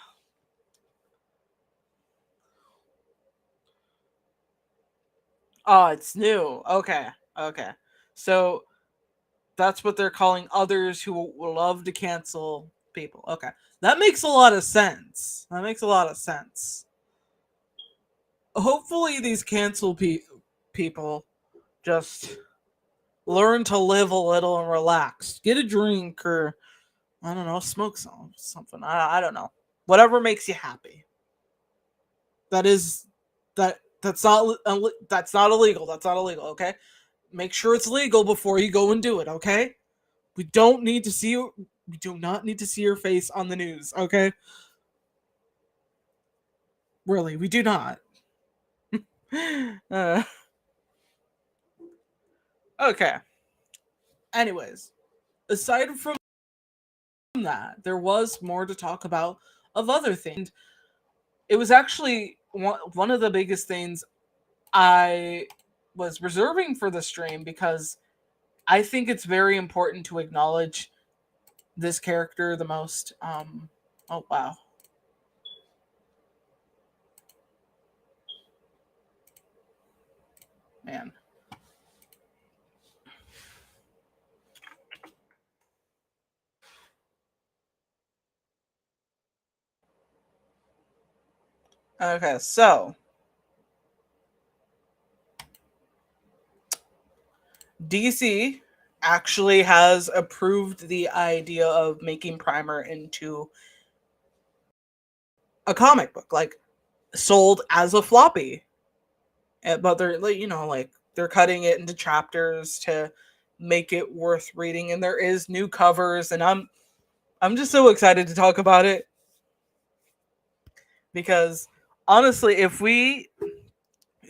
Oh, it's new. Okay. Okay. So that's what they're calling others who will love to cancel people. Okay. That makes a lot of sense. That makes a lot of sense. Hopefully, these people just learn to live a little and relax. Get a drink or I don't know, smoke something. I don't know. Whatever makes you happy. That is that's not illegal. That's not illegal. Okay, make sure it's legal before you go and do it. Okay, we don't need to see you. We do not need to see your face on the news. Okay, really, we do not. uh, okay. Anyways, aside from that, there was more to talk about of other things. It was actually one of the biggest things I was reserving for the stream because I think it's very important to acknowledge this character the most. Oh wow, man. Okay, so DC actually has approved the idea of making Primer into a comic book, like sold as a floppy. But they're like, like they're cutting it into chapters to make it worth reading, and there is new covers, and I'm just so excited to talk about it because honestly, if we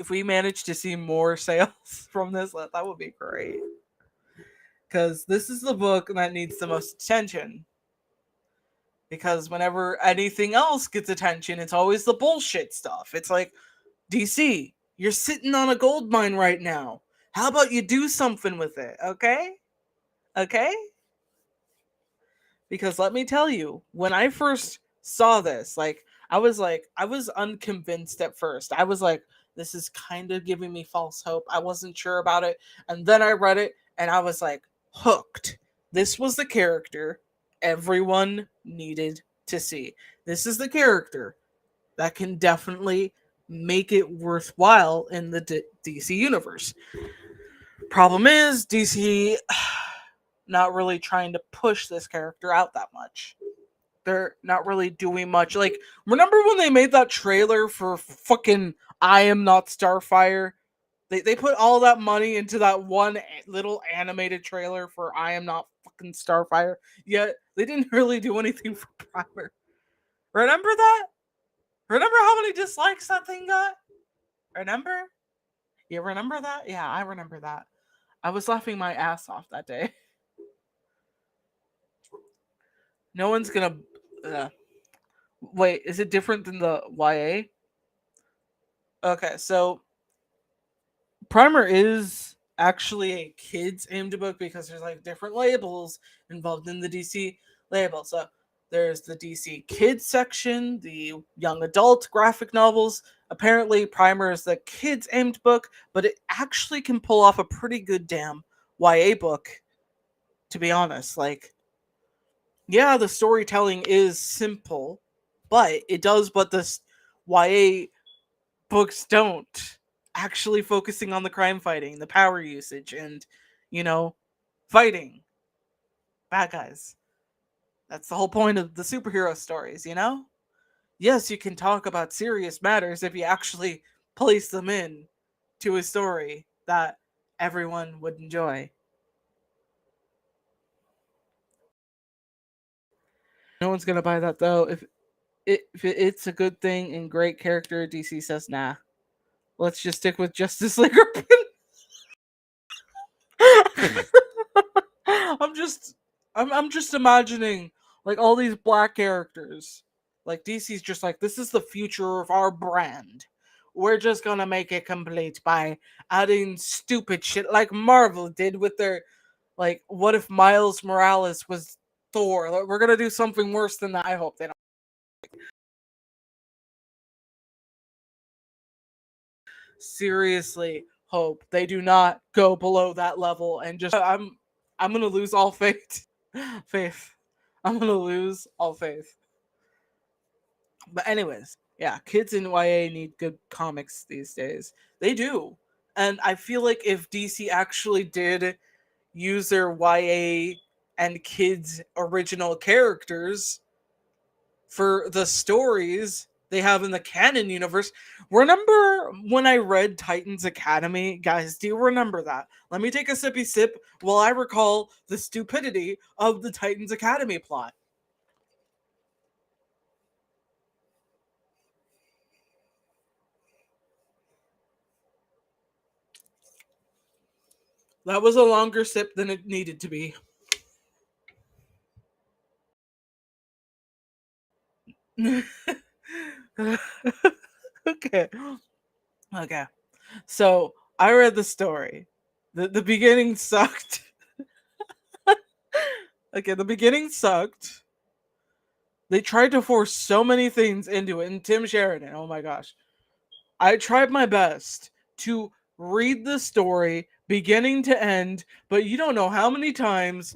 manage to see more sales from this, that would be great. Because this is the book that needs the most attention. Because whenever anything else gets attention, it's always the bullshit stuff. It's like, DC, you're sitting on a gold mine right now. How about you do something with it, okay? Okay? Because let me tell you, when I first saw this, I was unconvinced at first. I was like, this is kind of giving me false hope. I wasn't sure about it. And then I read it and I was like, hooked. This was the character everyone needed to see. This is the character that can definitely make it worthwhile in the DC universe. Problem is, DC not really trying to push this character out that much. They're not really doing much. Like, remember when they made that trailer for fucking I Am Not Starfire? They put all that money into that one little animated trailer for I Am Not fucking Starfire, yet they didn't really do anything for Primer. Remember that? Remember how many dislikes that thing got? Remember? You remember that? Yeah, I remember that. I was laughing my ass off that day. No one's gonna. Wait, is it different than the YA? Okay, so Primer is actually a kids aimed book because there's like different labels involved in the DC label. So there's the DC kids section, the young adult graphic novels. Apparently, Primer is the kids aimed book, but it actually can pull off a pretty good damn YA book, to be honest. Like, yeah, the storytelling is simple, but it does what the YA books don't. Actually focusing on the crime fighting, the power usage, and, you know, fighting bad guys. That's the whole point of the superhero stories, you know? Yes, you can talk about serious matters if you actually place them in to a story that everyone would enjoy. No one's gonna buy that though. If it's a good thing and great character, DC says nah. Let's just stick with Justice League. I'm just I'm just imagining like all these black characters. Like DC's just like, this is the future of our brand. We're just gonna make it complete by adding stupid shit like Marvel did with their, like, what if Miles Morales was Thor? Like, we're gonna do something worse than that. I hope they don't. Seriously hope they do not go below that level and just I'm gonna lose all faith. faith. I'm gonna lose all faith. But anyways, yeah, kids in YA need good comics these days. They do. And I feel like if DC actually did use their YA and kids original characters for the stories they have in the canon universe. Remember when I read Titans Academy? Guys, do you remember that? Let me take a sippy sip while I recall the stupidity of the Titans Academy plot. That was a longer sip than it needed to be. Okay. Okay. So I read the story. The beginning sucked. Okay, the beginning sucked. They tried to force so many things into it, and Tim Sheridan, oh my gosh. I tried my best to read the story beginning to end, but you don't know how many times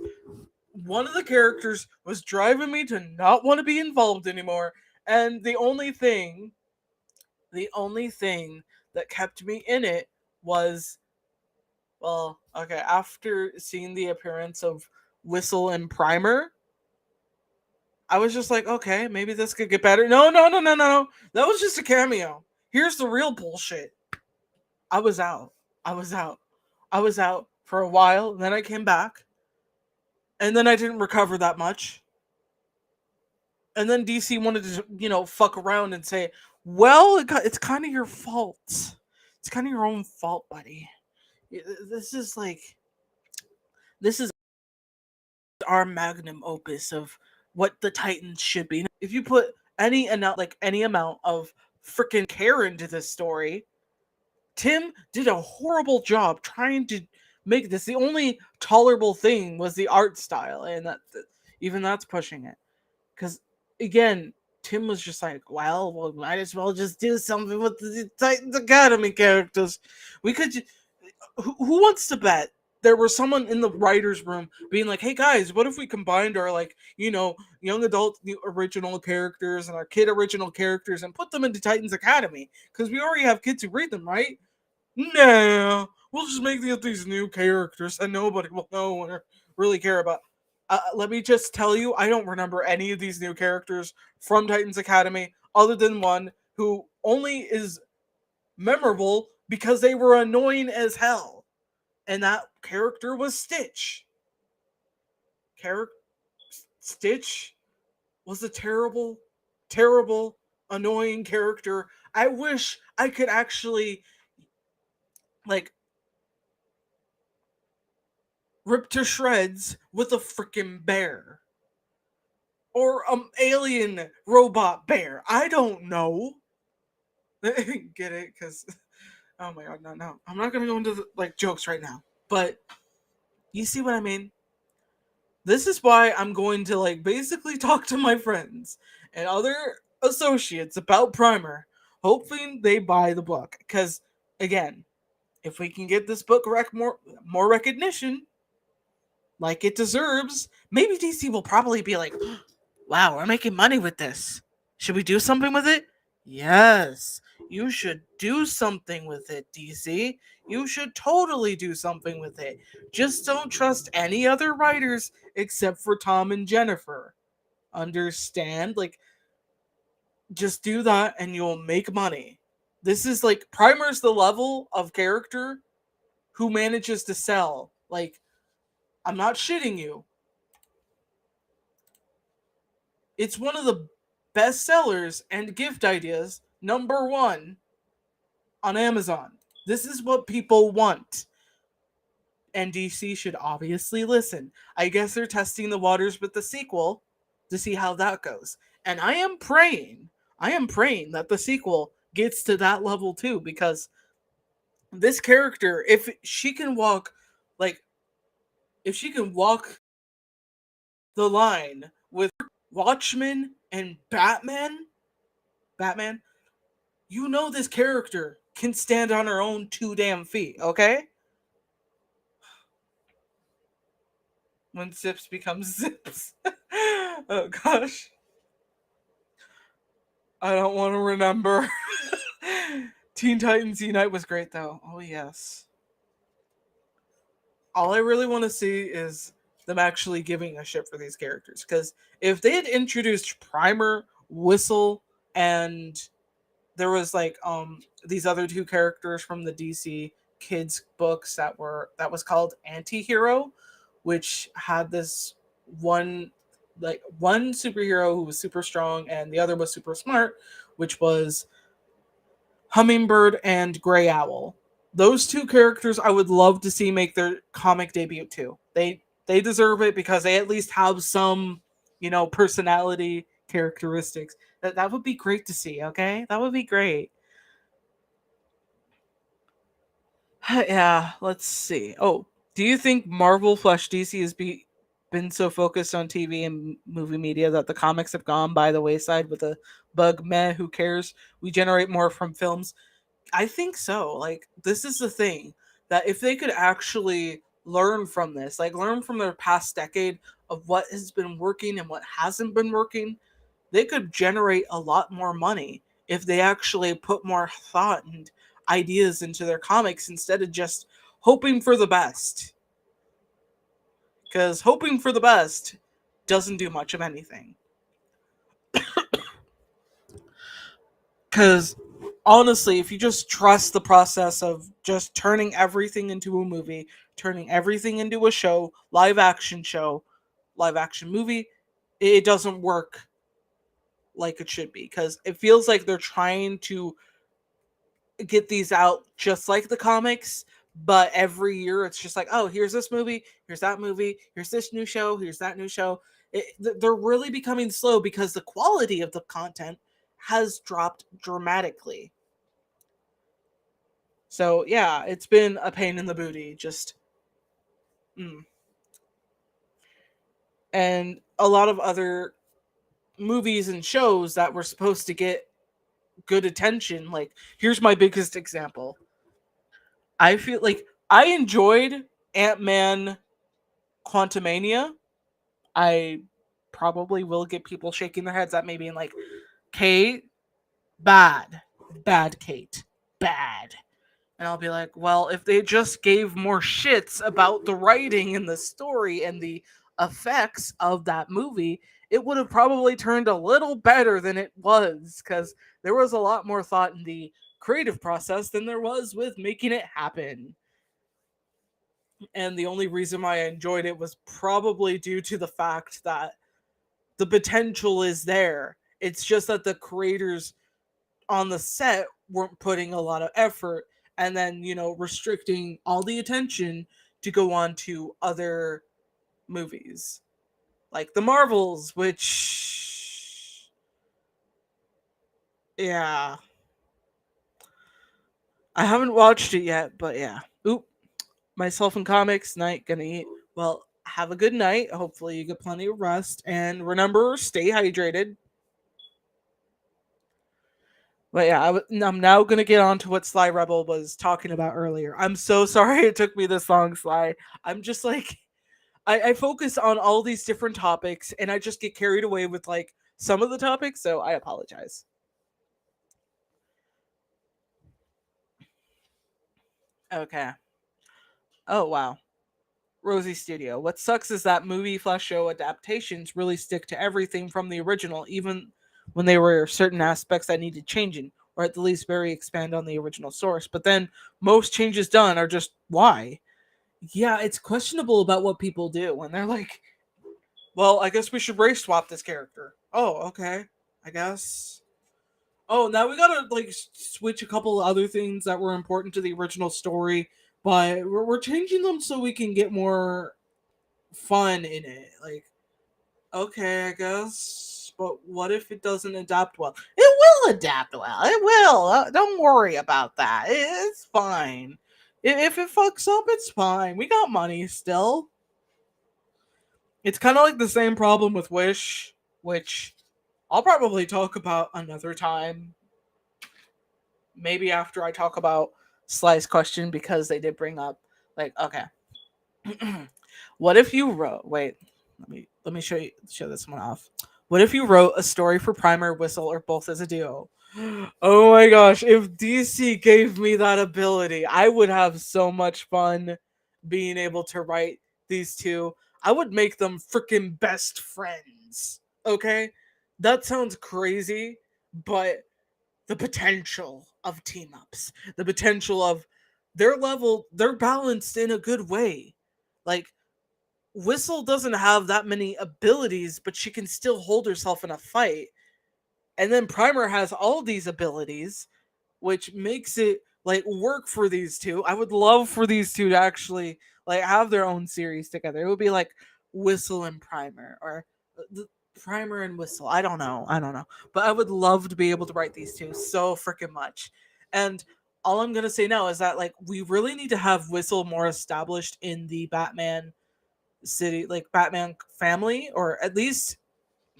one of the characters was driving me to not want to be involved anymore. And the only thing that kept me in it was, well, okay, after seeing the appearance of Whistle and Primer, I was just like, okay, maybe this could get better. No, no, no, no, no. That was just a cameo. Here's the real bullshit. I was out. I was out. I was out for a while, and then I came back, and then I didn't recover that much. And then DC wanted to, fuck around and say, well, it's kind of your fault. It's kind of your own fault, buddy. This is like, this is our magnum opus of what the Titans should be. If you put any amount of freaking care into this story, Tim did a horrible job trying to make this. The only tolerable thing was the art style, and even that's pushing it. Because again, Tim was just like, well, we might as well just do something with the Titans Academy characters. We could. Who wants to bet there was someone in the writers' room being like, hey guys, what if we combined our young adult original characters and our kid original characters and put them into Titans Academy? Because we already have kids who read them, right? No, we'll just make these new characters and nobody will know or really care about. Let me just tell you, I don't remember any of these new characters from Titans Academy other than one who only is memorable because they were annoying as hell. And that character was Stitch. Stitch was a terrible, terrible, annoying character. I wish I could actually like rip to shreds with a freaking bear. Or alien robot bear. I don't know. Get it? Because oh my god, no. I'm not gonna go into jokes right now. But you see what I mean? This is why I'm going to basically talk to my friends and other associates about Primer, hoping they buy the book. Because again, if we can get this book more recognition, like it deserves, maybe DC will probably be like, wow, we're making money with this. Should we do something with it? Yes, you should do something with it, DC. You should totally do something with it. Just don't trust any other writers except for Tom and Jennifer. Understand? Just do that and you'll make money. This is Primer's the level of character who manages to sell. I'm not shitting you. It's one of the best sellers and gift ideas, number one, on Amazon. This is what people want. And DC should obviously listen. I guess they're testing the waters with the sequel to see how that goes. And I am praying that the sequel gets to that level too, because this character, if she can walk the line with Watchmen and Batman, this character can stand on her own two damn feet, okay? When Zips becomes Zips. Oh gosh. I don't want to remember. Teen Titans Unite was great though. Oh yes. All I really want to see is them actually giving a shit for these characters. Because if they had introduced Primer, Whistle, and there was these other two characters from the DC kids books that was called Anti-Hero, which had this one superhero who was super strong and the other was super smart, which was Hummingbird and Grey Owl. Those two characters I would love to see make their comic debut too. They deserve it because they at least have some, personality characteristics. That would be great to see, okay? That would be great. Yeah, let's see. Oh, do you think Marvel / DC is been so focused on TV and movie media that the comics have gone by the wayside with a bug meh, who cares? We generate more from films. I think so. Like, this is the thing, that if they could actually learn from this, like learn from their past decade of what has been working and what hasn't been working, they could generate a lot more money if they actually put more thought and ideas into their comics instead of just hoping for the best. Because hoping for the best doesn't do much of anything. Because honestly, if you just trust the process of just turning everything into a movie, turning everything into a show, show, live action movie, it doesn't work like it should be. Because it feels like they're trying to get these out just like the comics, but every year it's just like, oh, here's this movie, here's that movie, here's this new show, here's that new show. They're really becoming slow because the quality of the content has dropped dramatically. So yeah, it's been a pain in the booty. Just and a lot of other movies and shows that were supposed to get good attention. Like, here's my biggest example. I feel like I enjoyed Ant-Man Quantumania. I probably will get people shaking their heads at me being like, Kate, bad. Bad, Kate. Bad. And I'll be like, well, if they just gave more shits about the writing and the story and the effects of that movie, it would have probably turned a little better than it was, because there was a lot more thought in the creative process than there was with making it happen. And the only reason why I enjoyed it was probably due to the fact that the potential is there. It's just that the creators on the set weren't putting a lot of effort, and then, restricting all the attention to go on to other movies like the Marvels, which, yeah, I haven't watched it yet, but yeah. Oop, myself and comics night gonna eat. Well, have a good night. Hopefully you get plenty of rest, and remember, stay hydrated. But yeah, I'm now gonna get on to what Sly Rebel was talking about earlier. I'm so sorry it took me this long, Sly. I'm just like, I focus on all these different topics, and I just get carried away with like some of the topics, so I apologize. Okay. Oh wow. Rosie Studio. What sucks is that movie / show adaptations really stick to everything from the original, even when there were certain aspects that needed changing, or at the least very expand on the original source. But then most changes done are just why? Yeah, it's questionable about what people do when they're like, well, I guess we should race swap this character. Oh, okay. I guess. Oh, now we gotta like switch a couple other things that were important to the original story, but we're changing them so we can get more fun in it. Like, okay, I guess. But what if it doesn't adapt well? It will adapt well. It will. Don't worry about that. It's fine. If it fucks up, it's fine. We got money still. It's kind of like the same problem with Wish, which I'll probably talk about another time. Maybe after I talk about Sly's question, because they did bring up, like, okay, what if you wrote? Wait, let me show this one off. What if you wrote a story for Primer, Whistle, or both as a duo? Oh my gosh, if DC gave me that ability, I would have so much fun being able to write these two. I would make them freaking best friends. Okay? That sounds crazy, but the potential of team ups, the potential of they're balanced in a good way. Like, Whistle doesn't have that many abilities, but she can still hold herself in a fight. And then Primer has all these abilities, which makes it like work for these two. I would love for these two to actually like have their own series together. It would be like Whistle and Primer, or the Primer and Whistle. I don't know. I don't know. But I would love to be able to write these two so freaking much. And all I'm gonna say now is that like we really need to have Whistle more established in the Batman city, like Batman family, or at least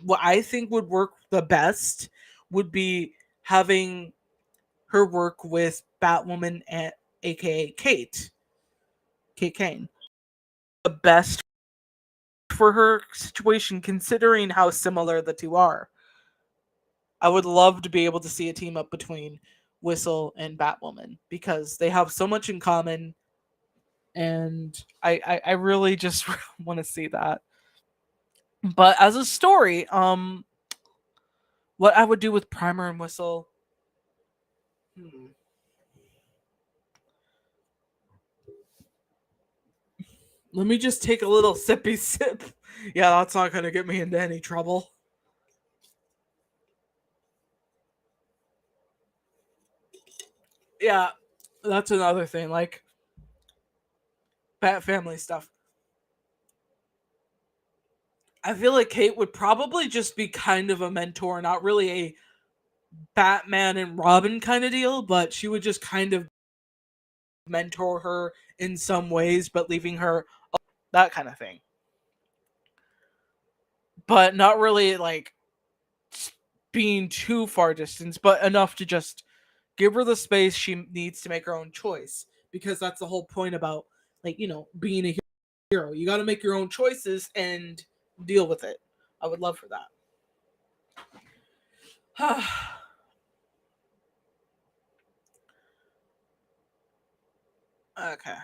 what I think would work the best would be having her work with Batwoman, and aka Kate Kane. The best for her situation, considering how similar the two are. I would love to be able to see a team up between Whistle and Batwoman because they have so much in common, and I really just want to see that. But as a story, what I would do with Primer and Whistle, hmm, let me just take a little sippy sip. Yeah, that's not gonna get me into any trouble. Yeah, that's another thing. Like Bat Family stuff. I feel like Kate would probably just be kind of a mentor, not really a Batman and Robin kind of deal, but she would just kind of mentor her in some ways, but leaving her that kind of thing. But not really like being too far distance, but enough to just give her the space she needs to make her own choice. Because that's the whole point about, like, being a hero. You got to make your own choices and deal with it. I would love for that. Okay.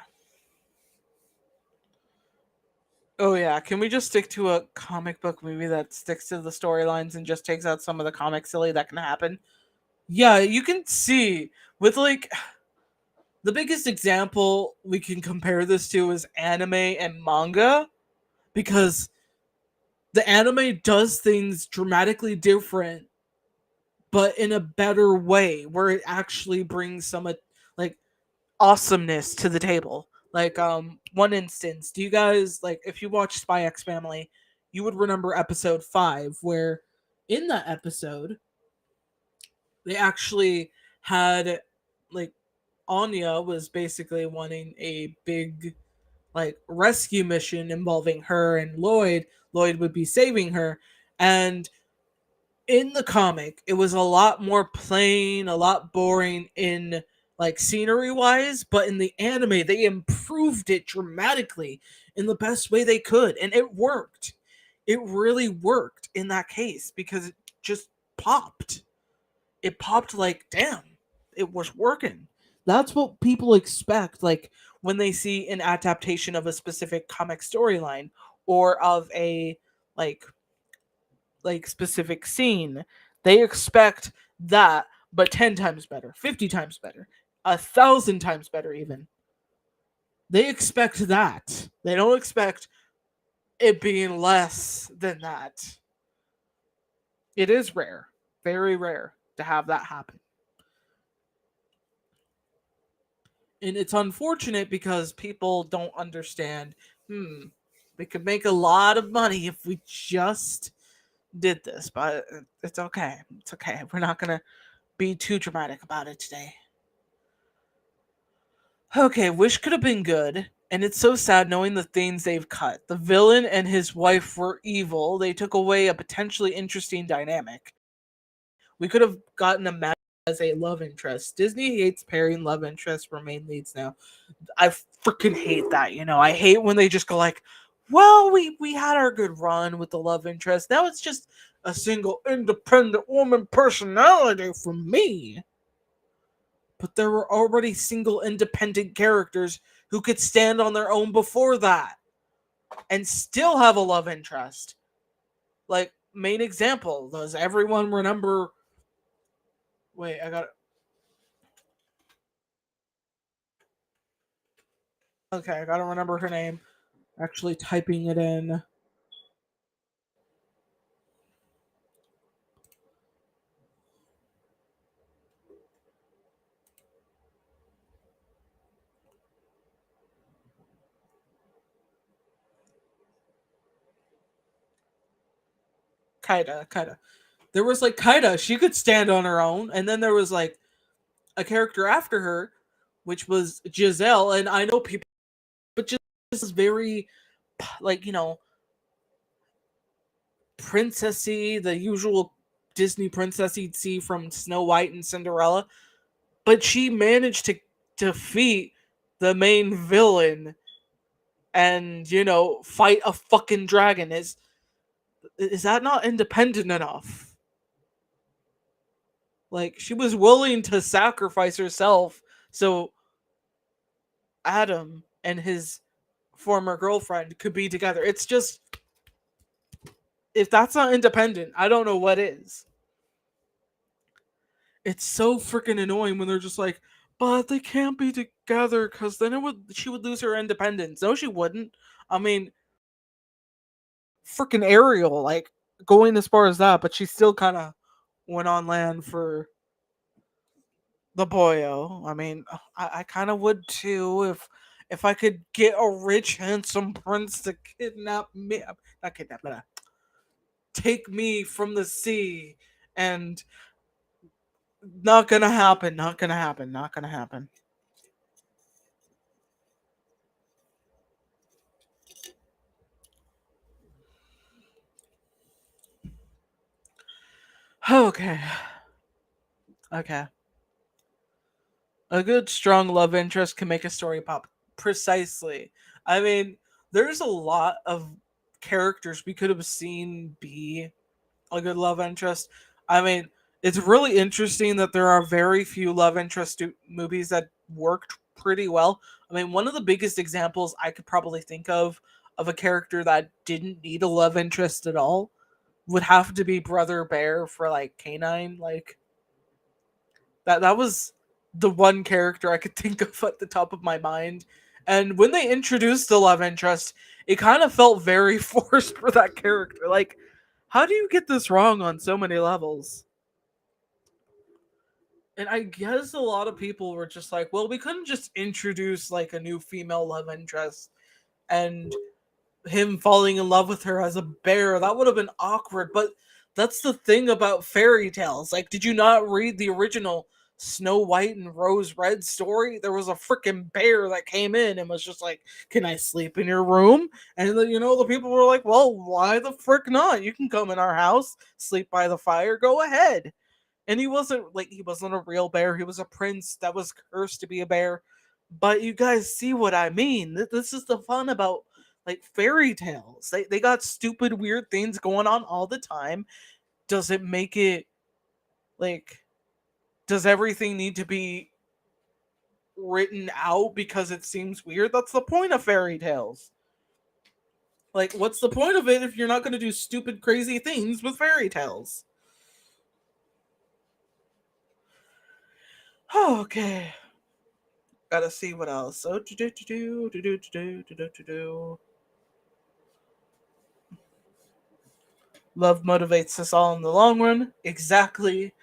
Oh yeah, can we just stick to a comic book movie that sticks to the storylines and just takes out some of the comic silly that can happen? Yeah, you can see with like the biggest example we can compare this to is anime and manga because the anime does things dramatically different but in a better way where it actually brings some like awesomeness to the table. Like one instance, do you guys like if you watch Spy X Family, you would remember episode 5 where in that episode they actually had like Anya was basically wanting a big like rescue mission involving her and Lloyd. Lloyd would be saving her, and in the comic, it was a lot more plain, a lot boring in like scenery wise, but in the anime, they improved it dramatically in the best way they could, and it worked. It really worked in that case because it just popped. It popped like, damn, it was working. That's what people expect, like when they see an adaptation of a specific comic storyline or of a like specific scene. They expect that, but 10 times better, 50 times better, 1,000 times better, even. They expect that. They don't expect it being less than that. It is rare, very rare to have that happen. And it's unfortunate because people don't understand, we could make a lot of money if we just did this, but it's okay. It's okay. We're not going to be too dramatic about it today. Okay, Wish could have been good, and it's so sad knowing the things they've cut. The villain and his wife were evil. They took away a potentially interesting dynamic. We could have gotten a Matt as a love interest. Disney hates pairing love interests for main leads now. I freaking hate that. I hate when they just go like, "Well, we had our good run with the love interest. Now it's just a single independent woman personality from me." But there were already single independent characters who could stand on their own before that and still have a love interest. Like, main example, does everyone remember? Wait, I got. Okay, I gotta remember her name. Actually, typing it in. Kaida. There was like Kaida, she could stand on her own, and then there was like a character after her, which was Giselle, and I know people, but Giselle is very like, princessy, the usual Disney princess you'd see from Snow White and Cinderella, but she managed to defeat the main villain and, fight a fucking dragon. Is that not independent enough? Like, she was willing to sacrifice herself so Adam and his former girlfriend could be together. It's just, if that's not independent, I don't know what is. It's so freaking annoying when they're just like, but they can't be together because then she would lose her independence. No, she wouldn't. I mean, freaking Ariel, like, going as far as that, but she still kind of went on land for the boyo. I mean, I kind of would too if I could get a rich, handsome prince to kidnap me, not kidnap, but take me from the sea, and not gonna happen. Not gonna happen. Not gonna happen. Okay. Okay. A good, strong love interest can make a story pop. Precisely. I mean, there's a lot of characters we could have seen be a good love interest. I mean, it's really interesting that there are very few love interest movies that worked pretty well. I mean, one of the biggest examples I could probably think of a character that didn't need a love interest at all would have to be Brother Bear for like Canine. Like, that was the one character I could think of at the top of my mind. And when they introduced the love interest, it kind of felt very forced for that character. Like, how do you get this wrong on so many levels? And I guess a lot of people were just like, well, we couldn't just introduce like a new female love interest and him falling in love with her as a bear. That would have been awkward. But that's the thing about fairy tales. Like, did you not read the original Snow White and Rose Red story? There was a freaking bear that came in and was just like, "Can I sleep in your room?" And the people were like, "Well, why the frick not? You can come in our house, sleep by the fire, go ahead." And he wasn't a real bear. He was a prince that was cursed to be a bear. But you guys see what I mean. This is the fun about like fairy tales. They got stupid weird things going on all the time. Does it make it like does everything need to be written out because it seems weird? That's the point of fairy tales. Like, what's the point of it if you're not going to do stupid crazy things with fairy tales? Okay. Gotta see what else. Oh, love motivates us all in the long run. Exactly.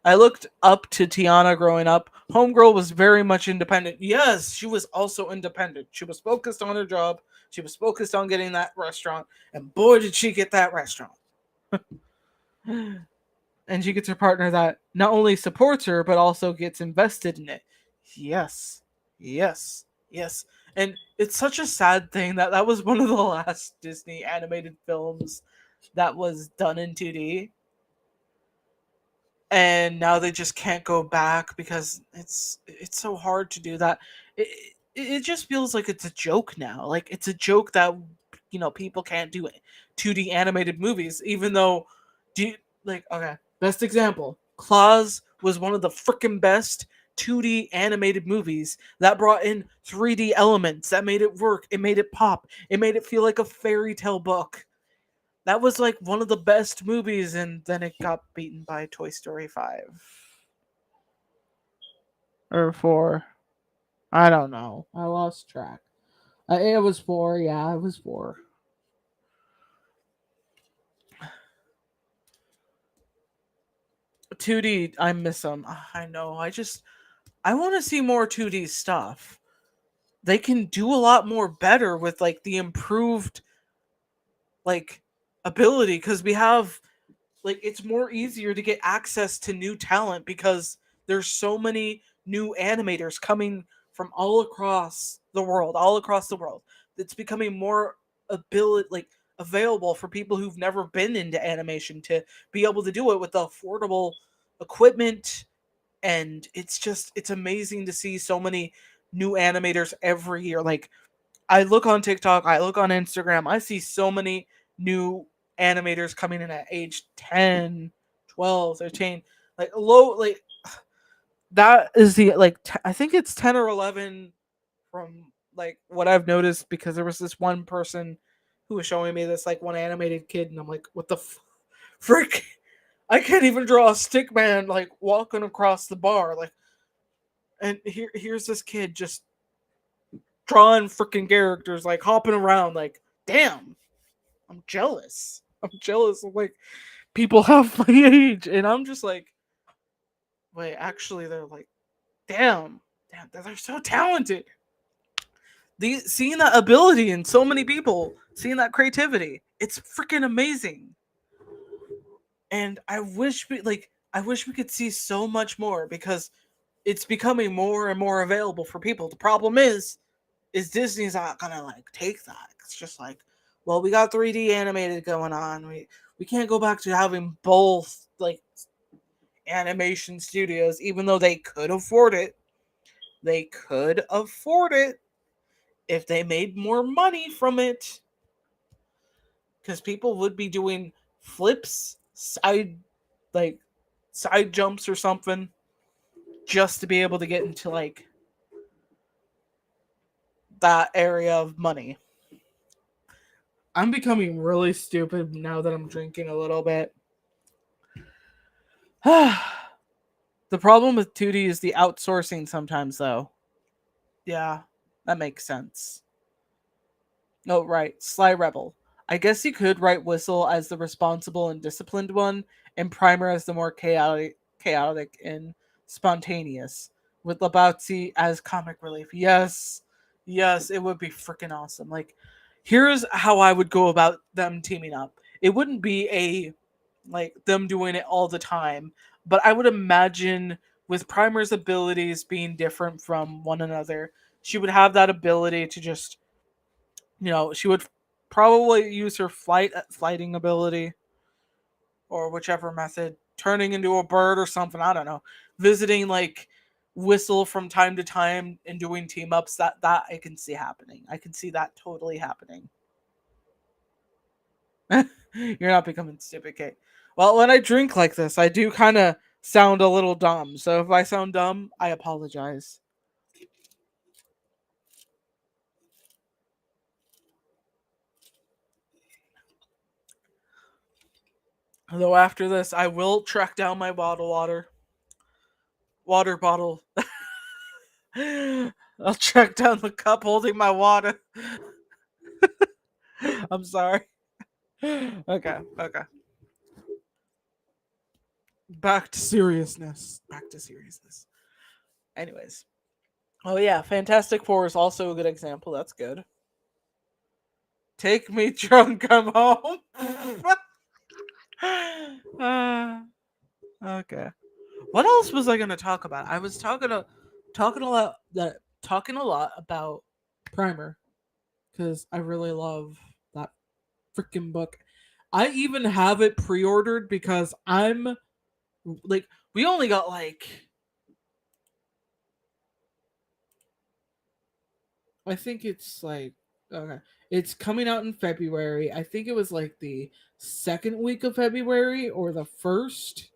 I looked up to Tiana growing up. Homegirl was very much independent. Yes, she was also independent. She was focused on her job. She was focused on getting that restaurant. And boy, did she get that restaurant. And she gets her partner that not only supports her, but also gets invested in it. Yes. Yes. Yes. And it's such a sad thing that that was one of the last Disney animated films that was done in 2D, and now they just can't go back because it's so hard to do that. It just feels like it's a joke now. Like, it's a joke that people can't do 2D animated movies, even though do you, like, okay, best example, Claus was one of the freaking best 2D animated movies that brought in 3D elements that made it work. It made it pop. It made it feel like a fairy tale book. That was like one of the best movies, and then it got beaten by Toy Story 5 or 4. I don't know. I lost track. It was 4. Yeah, it was 4. 2D, I miss them. I know. I want to see more 2D stuff. They can do a lot more better with like the improved like ability, because we have like it's more easier to get access to new talent because there's so many new animators coming from all across the world. It's becoming more ability, like available for people who've never been into animation to be able to do it with the affordable equipment. And it's amazing to see so many new animators every year. Like, I look on TikTok, I look on Instagram, I see so many new animators coming in at age 10, 12, 13. Like low, like that is the like I think it's 10 or 11 from like what I've noticed, because there was this one person who was showing me this like one animated kid, and I'm like, what the frick? I can't even draw a stick man like walking across the bar, like, and here's this kid just drawing freaking characters, like hopping around, like, damn, I'm jealous. I'm jealous of like people half my age, and I'm just like, wait, actually, they're like, damn, they're so talented. Seeing that ability in so many people, seeing that creativity, it's freaking amazing. And I wish we could see so much more, because it's becoming more and more available for people. The problem is Disney's not gonna like take that. It's just like, well, we got 3D animated going on. We can't go back to having both like animation studios, even though they could afford it. They could afford it if they made more money from it, because people would be doing flips, like side jumps or something, just to be able to get into like that area of money. I'm becoming really stupid now that I'm drinking a little bit. The problem with 2D is the outsourcing sometimes, though. Yeah, that makes sense. Oh, right. Sly Rebel. I guess you could write Whistle as the responsible and disciplined one, and Primer as the more chaotic and spontaneous, with Laboutzi as comic relief. Yes, yes, it would be freaking awesome. Like, here's how I would go about them teaming up. It wouldn't be a like them doing it all the time, but I would imagine with Primer's abilities being different from one another, she would have that ability to just, she would probably use her flighting ability, or whichever method, turning into a bird or something. I don't know. Visiting like Whistle from time to time and doing team ups. That I can see happening. I can see that totally happening. You're not becoming stupid, Kate. Well, when I drink like this, I do kind of sound a little dumb. So if I sound dumb, I apologize. Though after this, I will track down my water bottle. I'll track down the cup holding my water. I'm sorry. Okay. Back to seriousness. Back to seriousness. Anyways. Oh yeah, Fantastic Four is also a good example. That's good. Take me drunk, I'm home. Okay. What else was I gonna talk about? I was talking a lot talking a lot about Primer, because I really love that freaking book. I even have it pre-ordered because I'm like, we only got like, I think it's like, okay, it's coming out in February. I think it was like the second week of February or the first.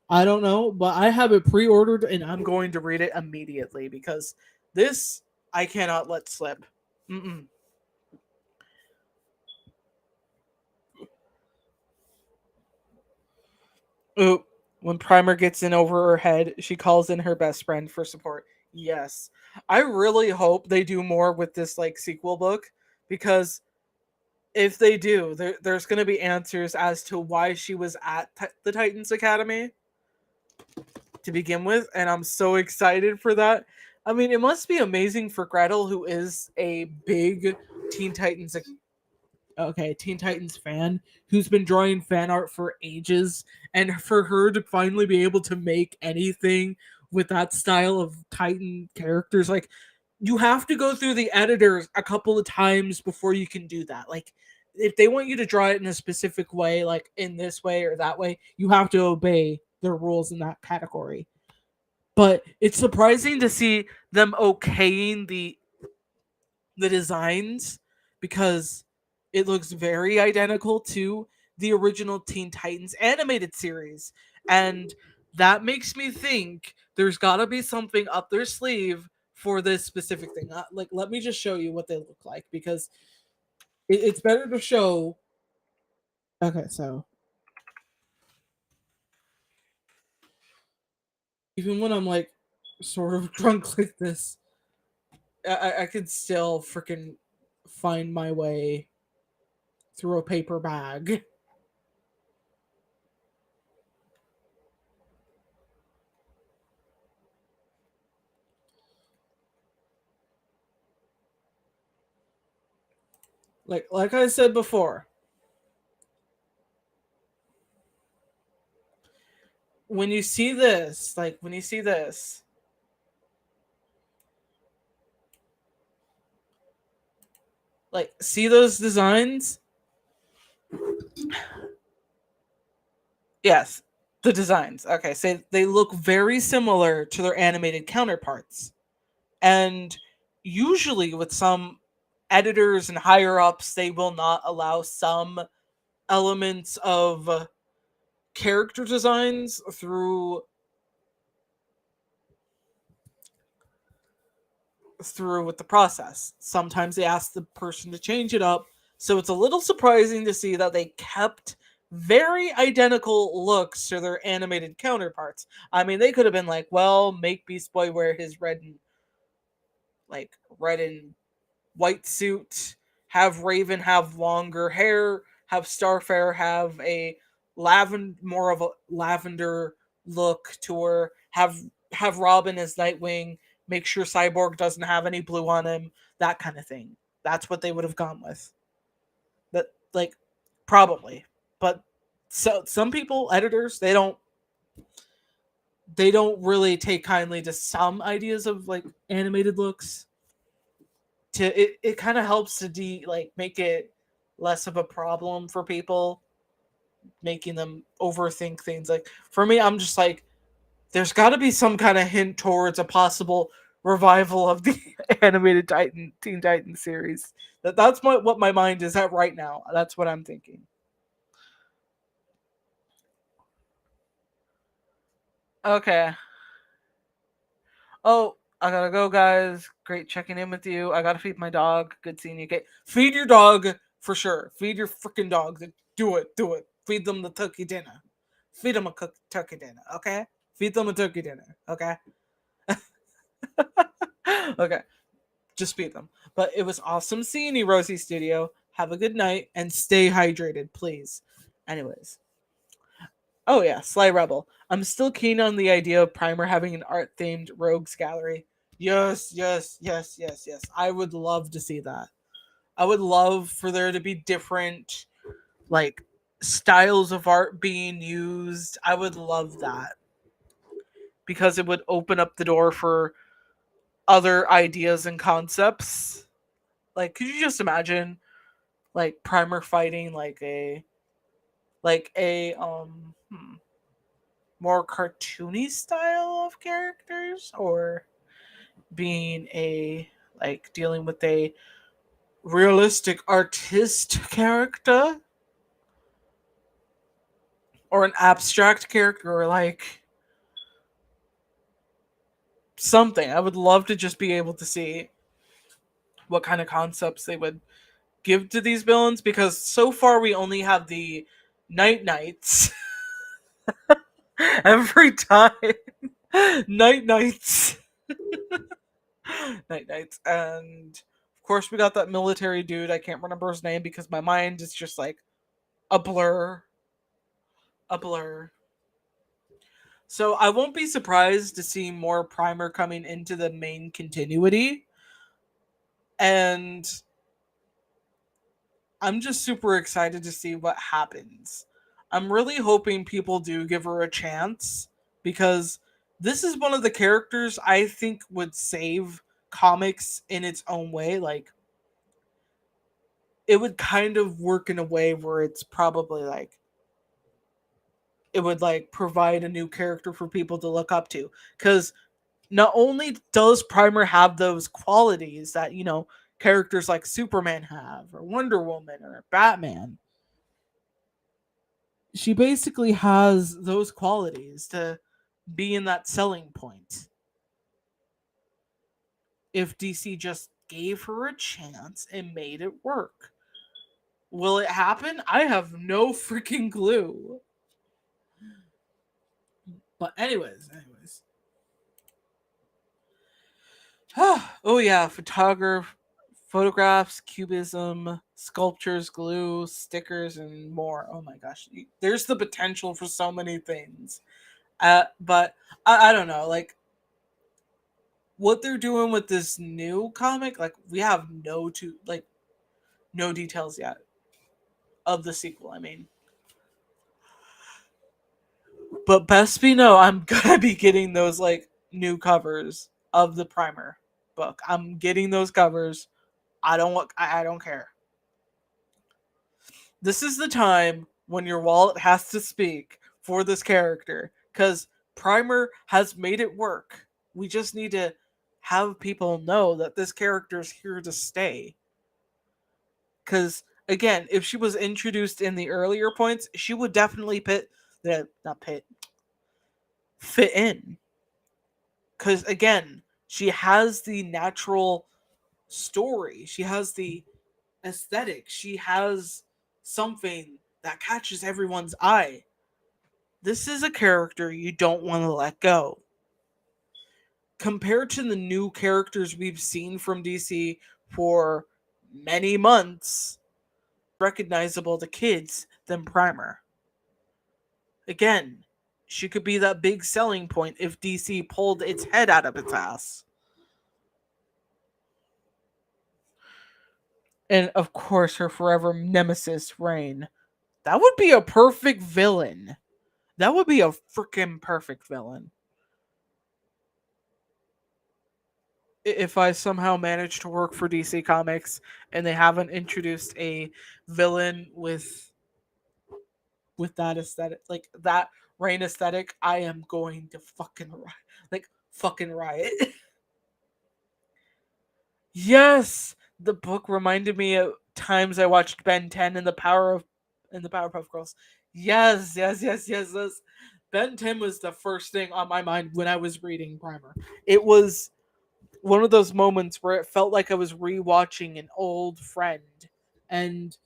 I don't know, but I have it pre-ordered and I'm going to read it immediately, because this I cannot let slip. Mm-mm. Ooh, when Primer gets in over her head, she calls in her best friend for support. Yes. I really hope they do more with this like sequel book, because if they do, there's going to be answers as to why she was at the Titans Academy to begin with, and I'm so excited for that. I mean, it must be amazing for Gretel, who is a big Teen Titans Teen Titans fan, who's been drawing fan art for ages, and for her to finally be able to make anything with that style of Titan characters, like, you have to go through the editors a couple of times before you can do that. Like if they want you to draw it in a specific way, like in this way or that way, you have to obey their rules in that category. But it's surprising to see them okaying the designs because it looks very identical to the original Teen Titans animated series. And that makes me think there's got to be something up their sleeve for this specific thing. Like, let me just show you what they look like because it's better to show. Okay, so even when I'm like sort of drunk like this, I could still freaking find my way through a paper bag. Like I said before, when you see this, like see those designs? Yes, the designs. Okay, so they look very similar to their animated counterparts. And usually with some editors and higher ups, they will not allow some elements of character designs through with the process. Sometimes they ask the person to change it up. So it's a little surprising to see that they kept very identical looks to their animated counterparts. I mean, they could have been like, well, make Beast Boy wear his red and white suit, have Raven have longer hair, have Starfire have a more of a lavender look to her, have Robin as Nightwing, make sure Cyborg doesn't have any blue on him, that kind of thing. That's what they would have gone with. That like probably. But so some people, editors, they don't really take kindly to some ideas of like animated looks. It kind of helps to make it less of a problem for people, making them overthink things. Like for me, I'm just like, there's got to be some kind of hint towards a possible revival of the animated Teen Titan series. That's what my mind is at right now. That's what I'm thinking. Okay. Oh, I gotta go, guys. Great checking in with you. I gotta feed my dog. Good seeing you. Okay, feed your dog for sure. Feed your freaking dog. Do it. Do it. Feed them the turkey dinner. Feed them a turkey dinner. Okay. Feed them a turkey dinner. Okay. Okay. Just feed them. But it was awesome seeing you, Rosie Studio. Have a good night and stay hydrated, please. Anyways. Oh yeah, Sly Rebel. I'm still keen on the idea of Primer having an art themed rogues gallery. Yes, yes, yes, yes, yes. I would love to see that. I would love for there to be different like styles of art being used. I would love that because it would open up the door for other ideas and concepts. Like could you just imagine like Primer fighting like a more cartoony style of characters or being a like dealing with a realistic artist character or an abstract character or like something. I would love to just be able to see what kind of concepts they would give to these villains because so far we only have the Night Knights every time. Night Knights. Night Knights. And of course, we got that military dude. I can't remember his name because my mind is just like a blur. A blur. So I won't be surprised to see more Primer coming into the main continuity. And I'm just super excited to see what happens. I'm really hoping people do give her a chance because this is one of the characters I think would save comics in its own way. Like, it would kind of work in a way where it's probably like it would like provide a new character for people to look up to, because not only does Primer have those qualities that, characters like Superman have, or Wonder Woman, or Batman, she basically has those qualities to be in that selling point. If DC just gave her a chance and made it work. Will it happen? I have no freaking clue. But anyways. Oh yeah, photographs, cubism, sculptures, glue, stickers, and more. Oh my gosh, there's the potential for so many things. But I don't know, like what they're doing with this new comic. Like we have no details yet of the sequel. I mean, but best be know I'm gonna be getting those like new covers of the Primer book. I'm getting those covers. I don't care. This is the time when your wallet has to speak for this character, because Primer has made it work. We just need to have people know that this character is here to stay. Because again, if she was introduced in the earlier points, she would definitely not pit fit in. Because again, she has the natural story. She has the aesthetic. She has something that catches everyone's eye. This is a character you don't want to let go. Compared to the new characters we've seen from DC for many months, recognizable to kids than Primer. Again, she could be that big selling point if DC pulled its head out of its ass. And of course, her forever nemesis, Rain. That would be a perfect villain. That would be a freaking perfect villain. If I somehow manage to work for DC Comics and they haven't introduced a villain with that aesthetic, like that Rain aesthetic, I am going to fucking riot. Yes, the book reminded me of times I watched Ben 10 and the Powerpuff Girls. Yes. Ben 10 was the first thing on my mind when I was reading Primer. It was one of those moments where it felt like I was rewatching an old friend. And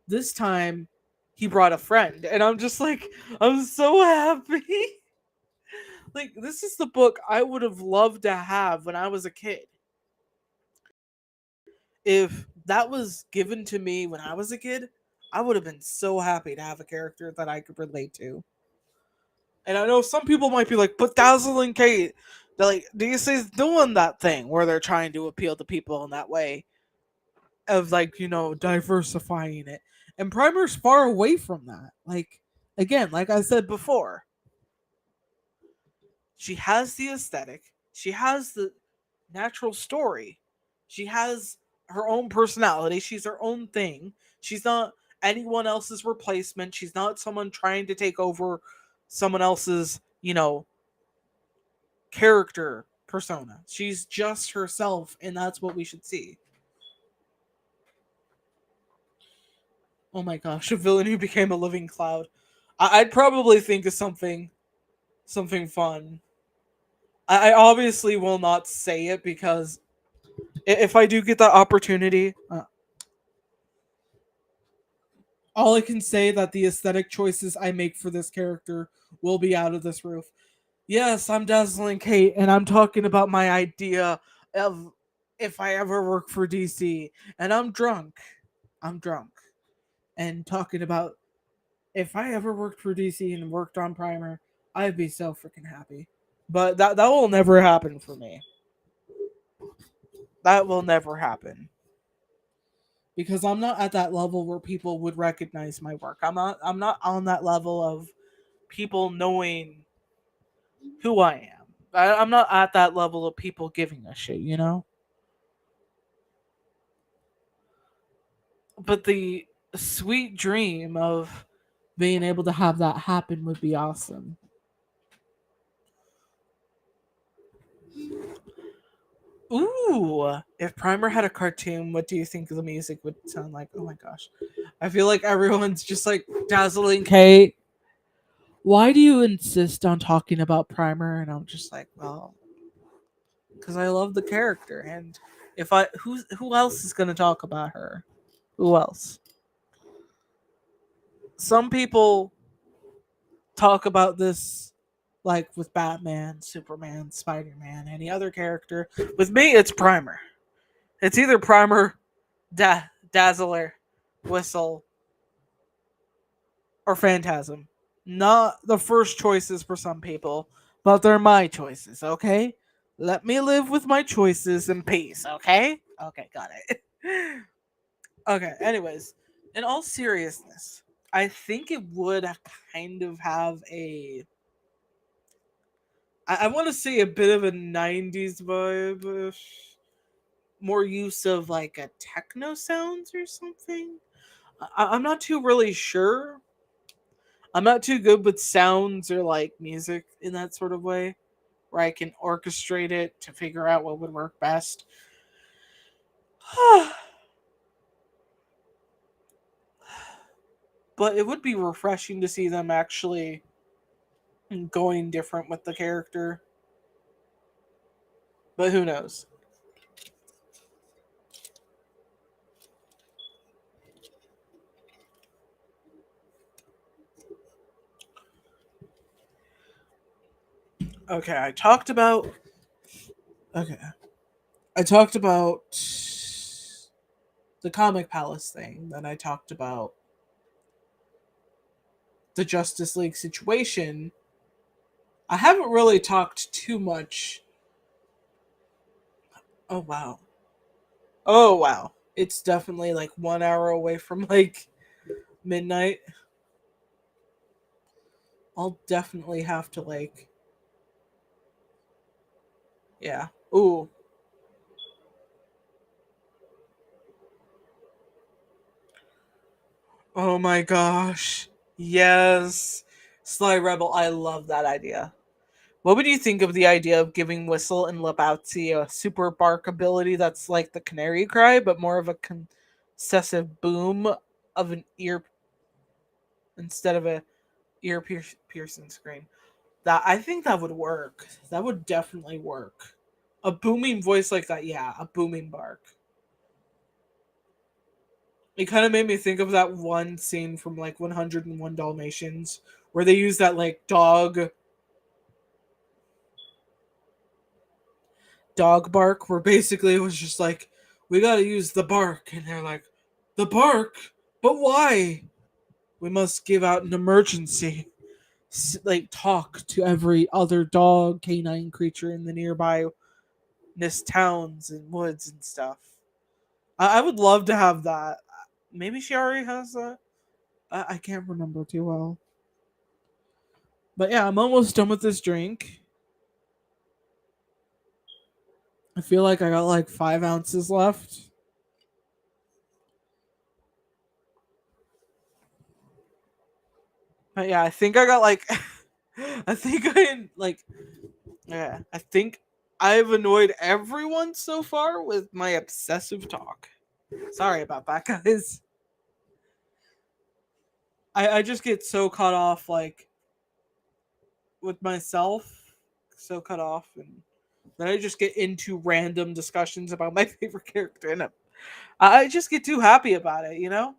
this time he brought a friend and I'm just like, I'm so happy. Like, this is the book I would have loved to have when I was a kid. If that was given to me when I was a kid, I would have been so happy to have a character that I could relate to. And I know some people might be like, but Dazzling Kate, they're like, DC's doing that thing where they're trying to appeal to people in that way of like, diversifying it. And Primer's far away from that. Like, again, like I said before, she has the aesthetic, she has the natural story, she has her own personality, she's her own thing. She's not anyone else's replacement. She's not someone trying to take over someone else's, character persona. She's just herself, and that's what we should see. Oh my gosh, a villain who became a living cloud. I'd probably think of something fun. I obviously will not say it because if I do get that opportunity, all I can say that the aesthetic choices I make for this character will be out of this roof. Yes, I'm Dazzling Kate, and I'm talking about my idea of if I ever work for DC, and I'm drunk. I'm drunk. And talking about if I ever worked for DC and worked on Primer, I'd be so freaking happy. But that will never happen for me. That will never happen. Because I'm not at that level where people would recognize my work. I'm not on that level of people knowing who I am. I'm not at that level of people giving a shit, but the sweet dream of being able to have that happen would be awesome. Ooh, if Primer had a cartoon, what do you think the music would sound like? Oh my gosh. I feel like everyone's just like Dazzling Kate. Why do you insist on talking about Primer? And I'm just like, well, because I love the character, and if I who else is gonna talk about her? Who else? Some people talk about this like with Batman, Superman, Spider Man, any other character. With me, it's Primer. It's either Primer, Dazzler, Whistle, or Phantasm. Not the first choices for some people, but they're my choices, okay? Let me live with my choices in peace, okay? Okay, got it. Okay, anyways, in all seriousness, I think it would kind of have a. I want to say a bit of a 90s vibe, more use of like a techno sounds or something. I'm not too really sure. I'm not too good with sounds or like music in that sort of way, where I can orchestrate it to figure out what would work best. But it would be refreshing to see them actually going different with the character. But who knows? Okay, I talked about. Okay, I talked about the Comic Palace thing. Then I talked about the Justice League situation. I haven't really talked too much. Oh wow. Oh wow. It's definitely like 1 hour away from like midnight. I'll definitely have to like yeah. Ooh. Oh my gosh. Yes. Sly Rebel, I love that idea. What would you think of the idea of giving Whistle and Lebowski a super bark ability that's like the canary cry, but more of a concessive boom of an ear instead of a piercing scream? That I think that would work. That would definitely work. A booming voice like that, yeah, a booming bark. It kind of made me think of that one scene from like 101 Dalmatians where they use that like dog bark where basically it was just like we got to use the bark and they're like the bark? But why? We must give out an emergency. Like talk to every other dog canine creature in the nearby towns and woods and stuff. I would love to have that. Maybe she already has that. I can't remember too well. But yeah, I'm almost done with this drink. I feel like I got like 5 ounces left. But yeah, I think I got like, I think I like, yeah, I think I've annoyed everyone so far with my obsessive talk. Sorry about that, guys. I just get so caught off like with myself, so cut off, and then I just get into random discussions about my favorite character, and I just get too happy about it. You know,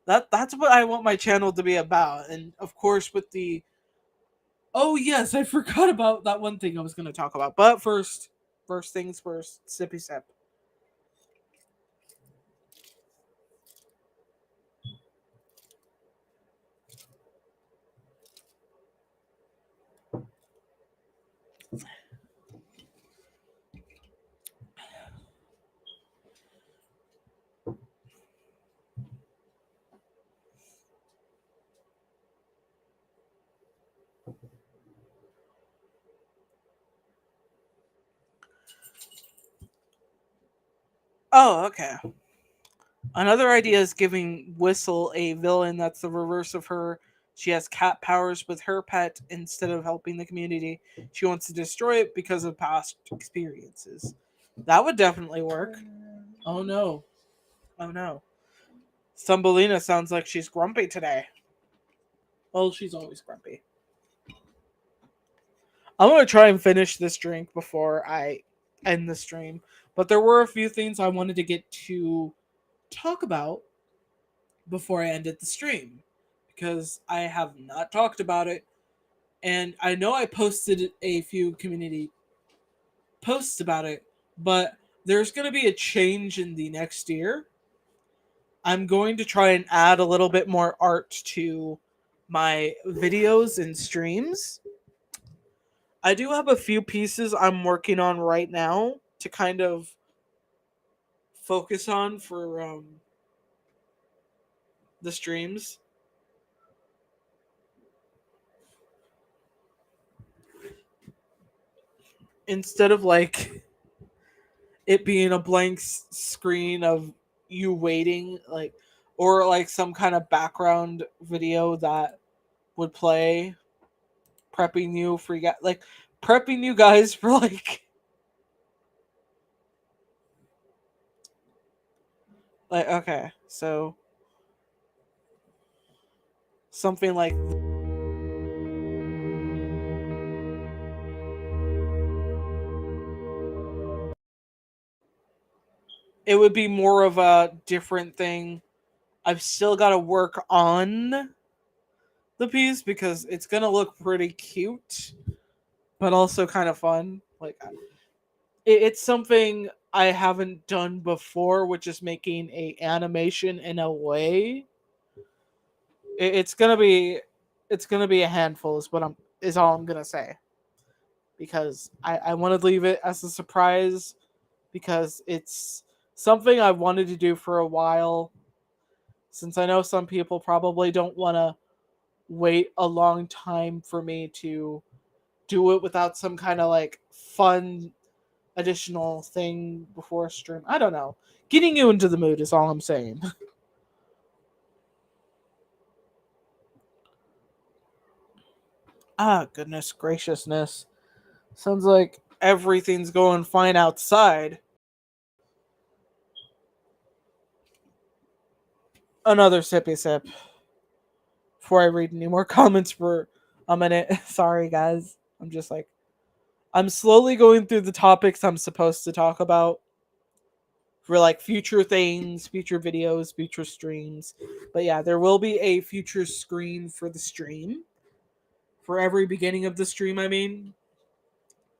that's what I want my channel to be about, and of course with the oh yes, I forgot about that one thing I was going to talk about, but first things first, sippy sip. Oh, okay. Another idea is giving Whistle a villain that's the reverse of her. She has cat powers with her pet instead of helping the community. She wants to destroy it because of past experiences. That would definitely work. Oh no. Oh no. Thumbelina sounds like she's grumpy today. Well, she's always grumpy. I'm going to try and finish this drink before I end the stream. But there were a few things I wanted to get to talk about before I ended the stream. Because I have not talked about it. And I know I posted a few community posts about it. But there's going to be a change in the next year. I'm going to try and add a little bit more art to my videos and streams. I do have a few pieces I'm working on right now to kind of focus on for the streams. Instead of like it being a blank screen of you waiting, like, or like some kind of background video that would play, prepping you for like prepping you guys for like okay, so something like it would be more of a different thing. I've still got to work on the piece because it's gonna look pretty cute, but also kind of fun. Like it's something I haven't done before, which is making a animation in a way. It's gonna be a handful, is what I'm is all I'm gonna say. Because I want to leave it as a surprise because it's something I've wanted to do for a while. Since I know some people probably don't want to wait a long time for me to do it without some kind of like fun additional thing before a stream. I don't know. Getting you into the mood is all I'm saying. Ah, goodness graciousness. Sounds like everything's going fine outside. Another sippy sip before I read any more comments for a minute. Sorry, guys. I'm just like, I'm slowly going through the topics I'm supposed to talk about for like future things, future videos, future streams. But yeah, there will be a future screen for the stream. For every beginning of the stream, I mean.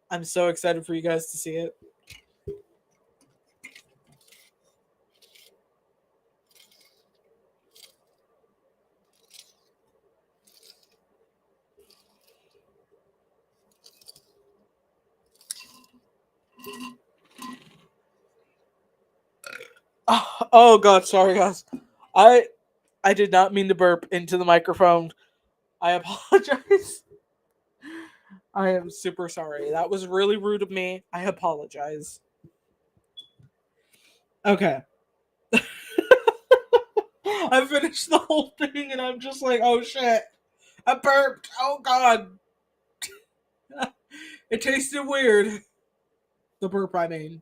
I'm so excited for you guys to see it. Oh god, sorry guys. I I did not mean to burp into the microphone. I apologize. I am super sorry. That was really rude of me. I apologize. Okay. I finished the whole thing and I'm just like, oh shit. I burped. Oh god. It tasted weird. The burp, I mean.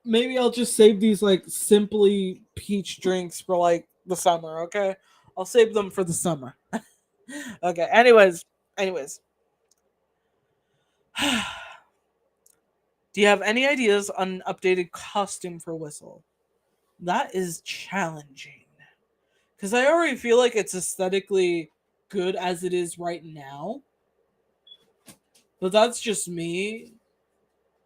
Maybe I'll just save these like simply peach drinks for like the summer, okay? I'll save them for the summer. Okay, anyways. Do you have any ideas on an updated costume for Whistle? That is challenging. Because I already feel like it's aesthetically good as it is right now. But that's just me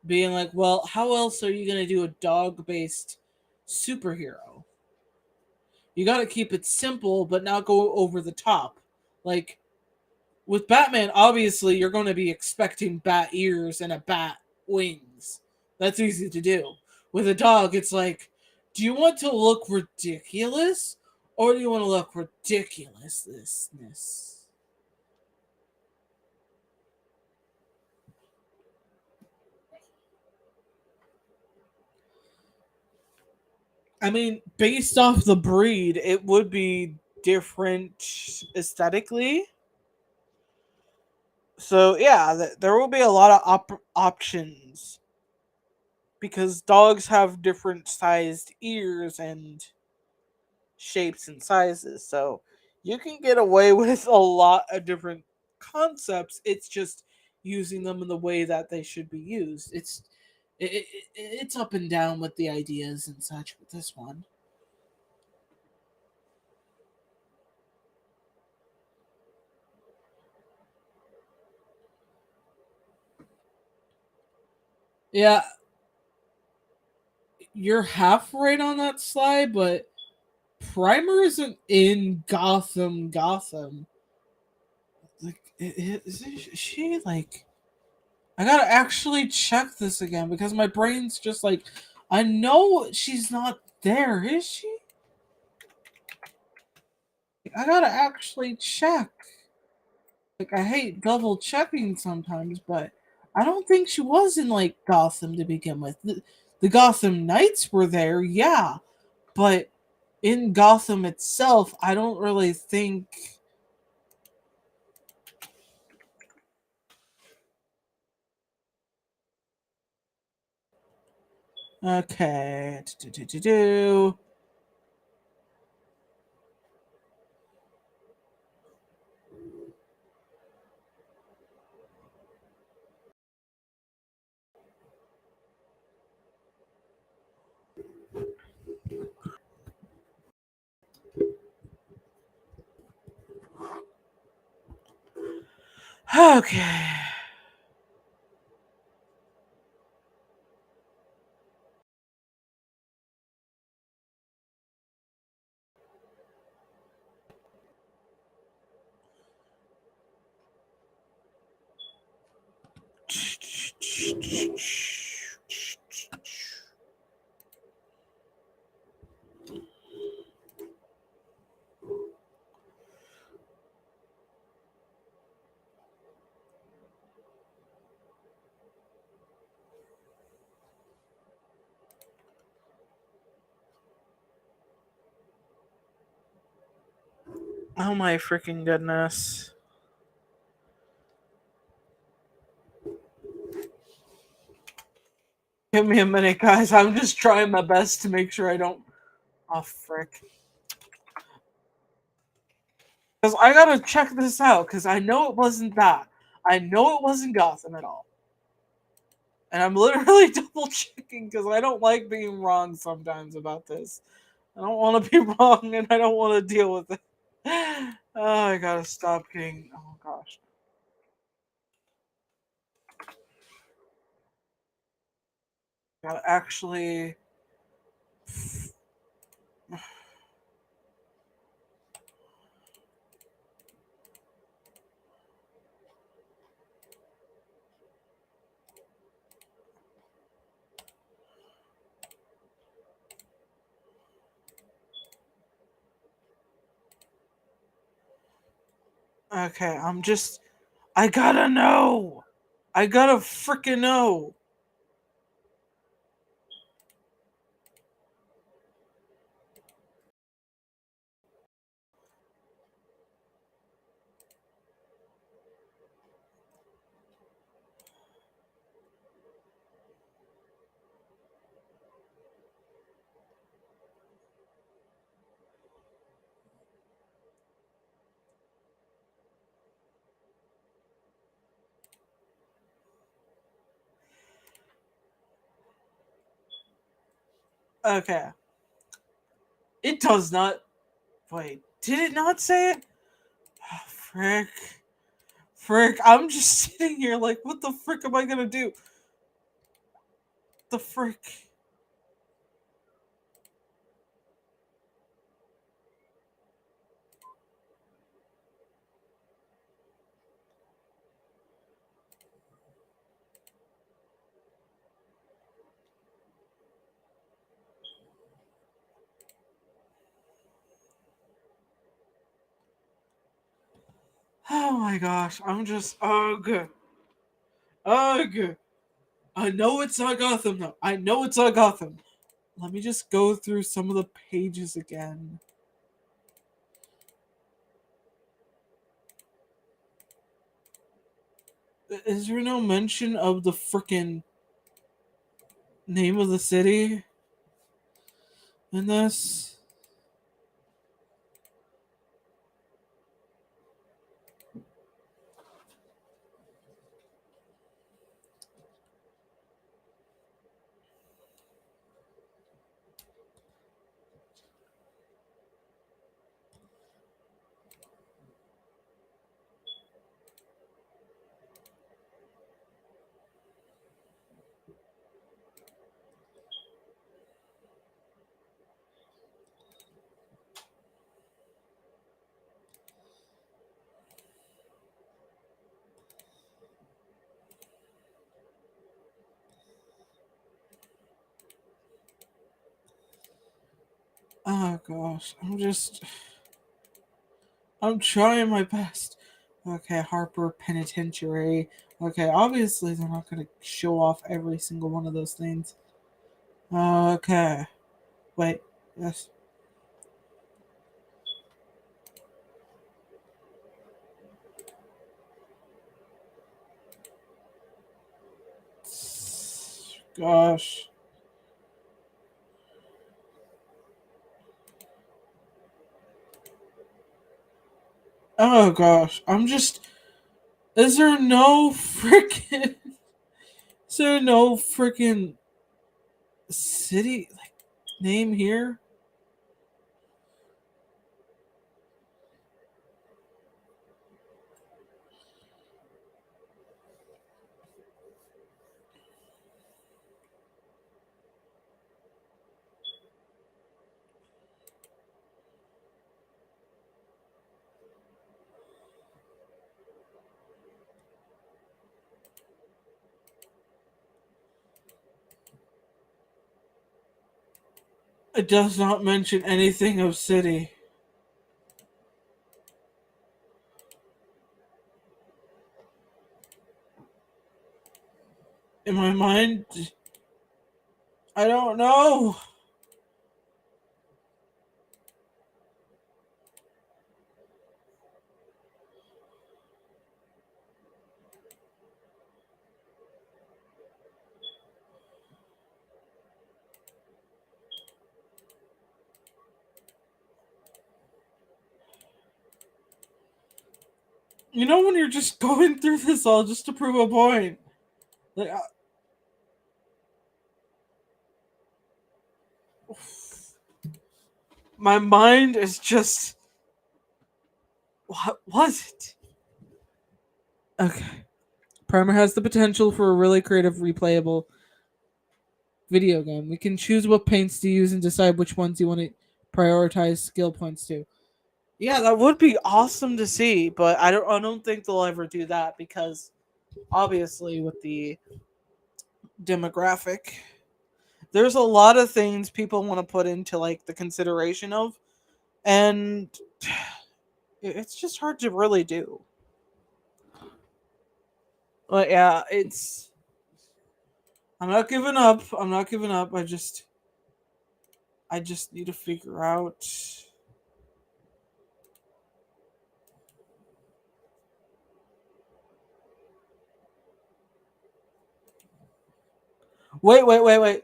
being like, well, how else are you going to do a dog based superhero? You got to keep it simple, but not go over the top. Like, with Batman, obviously, you're going to be expecting bat ears and a bat wings. That's easy to do. With a dog, it's like, do you want to look ridiculous? Or do you want to look ridiculousness? I mean, based off the breed, it would be different aesthetically. So yeah, there will be a lot of options because dogs have different sized ears and shapes and sizes. So you can get away with a lot of different concepts. It's just using them in the way that they should be used. It's up and down with the ideas and such with this one. Yeah, you're half right on that slide, but Primer isn't in Gotham. Like, is she like? I gotta actually check this again because my brain's just like, I know she's not there, is she? I gotta actually check. Like, I hate double checking sometimes, but I don't think she was in like Gotham to begin with. The Gotham Knights were there, yeah, but in Gotham itself, I don't really think. Okay. Okay. Oh my freaking goodness. Give me a minute, guys. I'm just trying my best to make sure I don't. Oh, frick. Because I gotta check this out, because I know it wasn't that. I know it wasn't Gotham at all. And I'm literally double checking because I don't like being wrong sometimes about this. I don't want to be wrong and I don't want to deal with it. Oh, I gotta stop getting. Oh, gosh. Gotta actually. Okay, I'm just. I gotta know! I gotta freaking know! Okay. It does not. Wait, did it not say it? Oh, frick. Frick. I'm just sitting here like, what the frick am I gonna do? The frick. Oh my gosh. I'm just. Ugh. Ugh. I know it's not Gotham though. I know it's not Gotham. Let me just go through some of the pages again. Is there no mention of the frickin' name of the city in this? Oh gosh, I'm trying my best. Okay, Harper Penitentiary. Okay, obviously they're not gonna show off every single one of those things. Okay. Wait, yes. Gosh. Oh gosh. Is there no freaking is there no freaking city like name here? It does not mention anything of city. In my mind, I don't know. You know when you're just going through this all just to prove a point. Like, my mind is just. What was it? Okay. Primer has the potential for a really creative, replayable video game. We can choose what paints to use and decide which ones you want to prioritize skill points to. Yeah, that would be awesome to see, but I don't think they'll ever do that because obviously with the demographic, there's a lot of things people want to put into like the consideration of, and it's just hard to really do. But yeah, it's. I'm not giving up. I'm not giving up. I just need to figure out. Wait.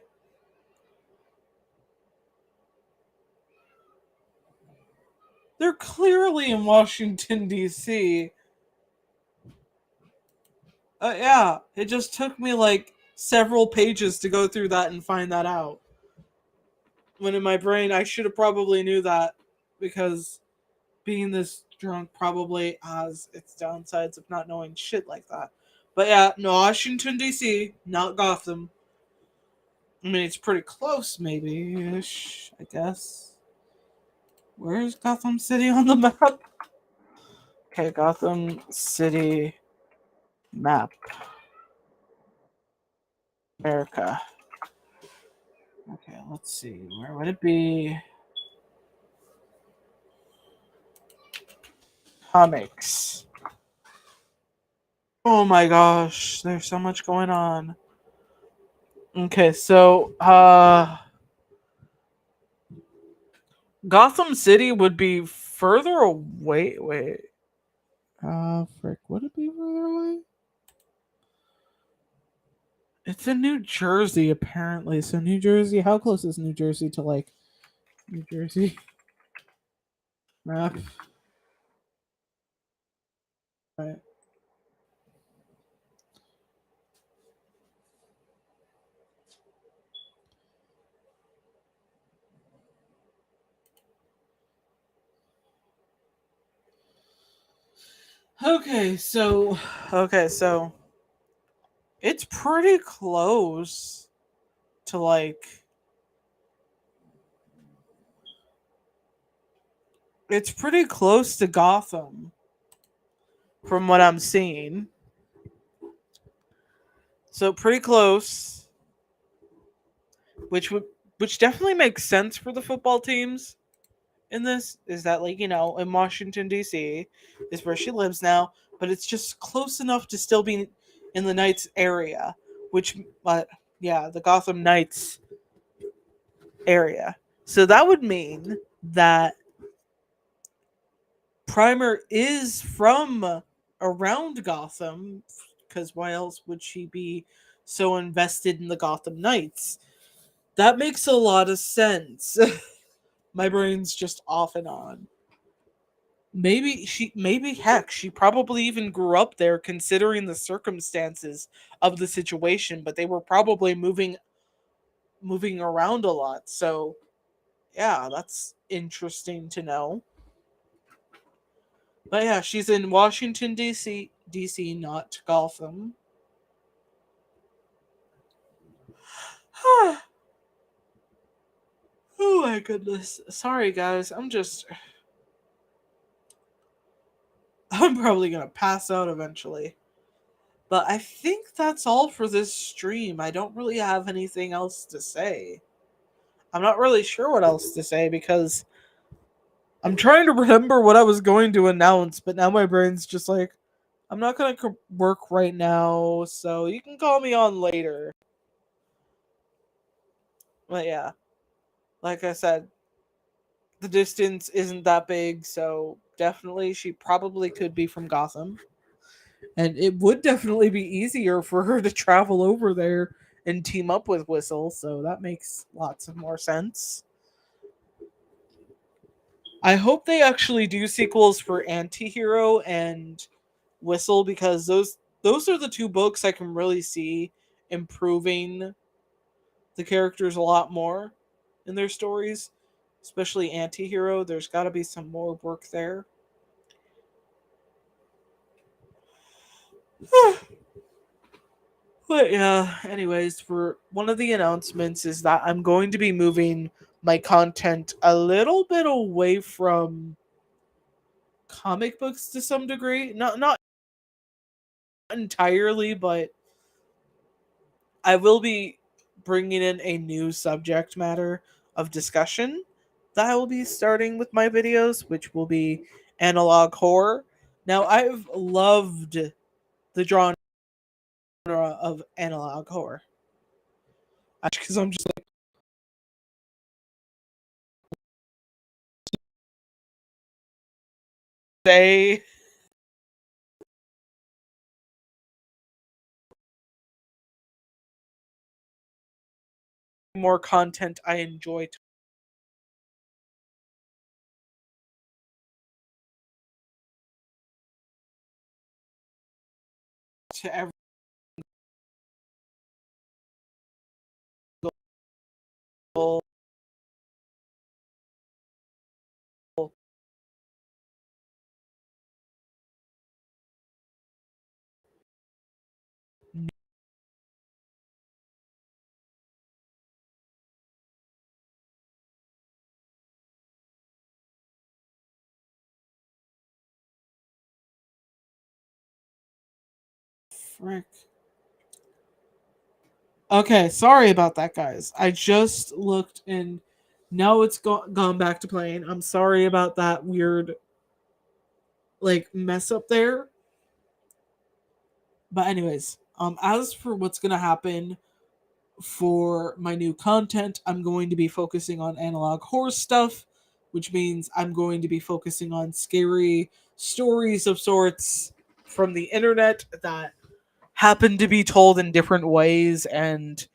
They're clearly in Washington D.C. Yeah, it just took me like several pages to go through that and find that out. When in my brain, I should have probably knew that because being this drunk probably has its downsides of not knowing shit like that. But yeah, no, Washington D.C., not Gotham. I mean, it's pretty close, maybe ish. I guess. Where's Gotham City on the map? Okay, Gotham City map, America. Okay, let's see. Where would it be? Comics. Oh my gosh, there's so much going on. Okay, so Gotham City would be further away. Wait. Frick, would it be further away? It's in New Jersey, apparently. So New Jersey, how close is New Jersey to like New Jersey map? Right. Okay, so it's pretty close to like it's pretty close to Gotham from what I'm seeing. So pretty close, which would which definitely makes sense for the football teams in this is that like, in Washington DC is where she lives now, but it's just close enough to still be in the Knights area, which yeah, the Gotham Knights area. So that would mean that Primer is from around Gotham, because why else would she be so invested in the Gotham Knights? That makes a lot of sense. My brain's just off and on. Maybe heck, she probably even grew up there considering the circumstances of the situation, but they were probably moving around a lot. So, yeah, that's interesting to know. But yeah, she's in Washington DC, not Gotham. Oh my goodness. Sorry guys, I'm probably going to pass out eventually. But I think that's all for this stream. I don't really have anything else to say. I'm not really sure what else to say because I'm trying to remember what I was going to announce, but now my brain's just like, I'm not going to work right now, so you can call me on later. But yeah, like I said, the distance isn't that big, so definitely she probably could be from Gotham. And it would definitely be easier for her to travel over there and team up with Whistle, so that makes lots of more sense. I hope they actually do sequels for Antihero and Whistle because those are the two books I can really see improving the characters a lot more in their stories, especially Antihero. There's got to be some more work there. But yeah, anyways, for one of the announcements is that I'm going to be moving my content a little bit away from comic books to some degree. Not entirely, but I will be bringing in a new subject matter of discussion that I will be starting with my videos, which will be analog horror. Now, I've loved the genre of analog horror because I'm just like say more content I enjoy to every frick. Okay, sorry about that, guys. I just looked and now it's gone back to playing. I'm sorry about that weird like mess up there. But anyways, as for what's gonna happen for my new content, I'm going to be focusing on analog horror stuff, which means I'm going to be focusing on scary stories of sorts from the internet that happen to be told in different ways and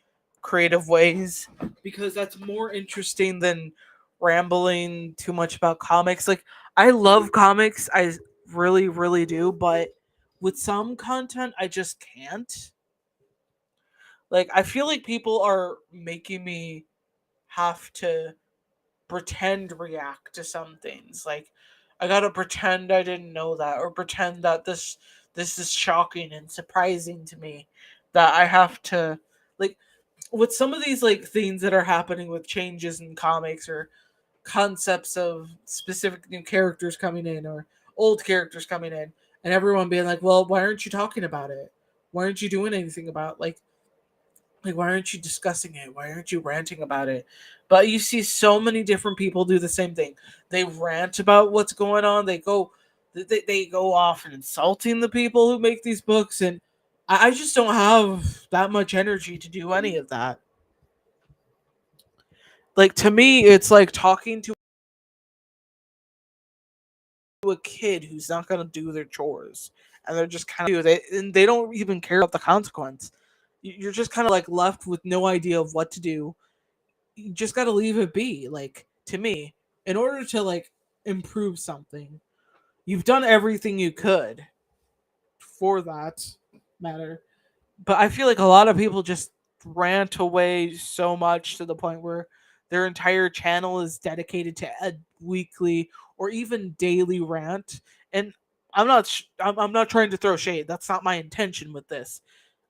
creative ways, because that's more interesting than rambling too much about comics. Like, I love comics, I really, really do, but with some content, I just can't. Like, I feel like people are making me have to pretend react to some things. Like, I gotta pretend I didn't know that, or pretend that this is shocking and surprising to me. That I have to, like, with some of these like things that are happening with changes in comics, or concepts of specific new characters coming in, or old characters coming in, and everyone being like, well, why aren't you talking about it? Why aren't you doing anything about, like, why aren't you discussing it? Why aren't you ranting about it? But you see so many different people do the same thing. They rant about what's going on. They go off and insulting the people who make these books, and I just don't have that much energy to do any of that. Like, to me, it's like talking to a kid who's not gonna do their chores, and they're just kind of and they don't even care about the consequence. You're just kind of like left with no idea of what to do. You just got to leave it be. Like, to me, in order to like improve something, you've done everything you could for that matter. But I feel like a lot of people just rant away so much to the point where their entire channel is dedicated to a weekly or even daily rant. And I'm not trying to throw shade. That's not my intention with this.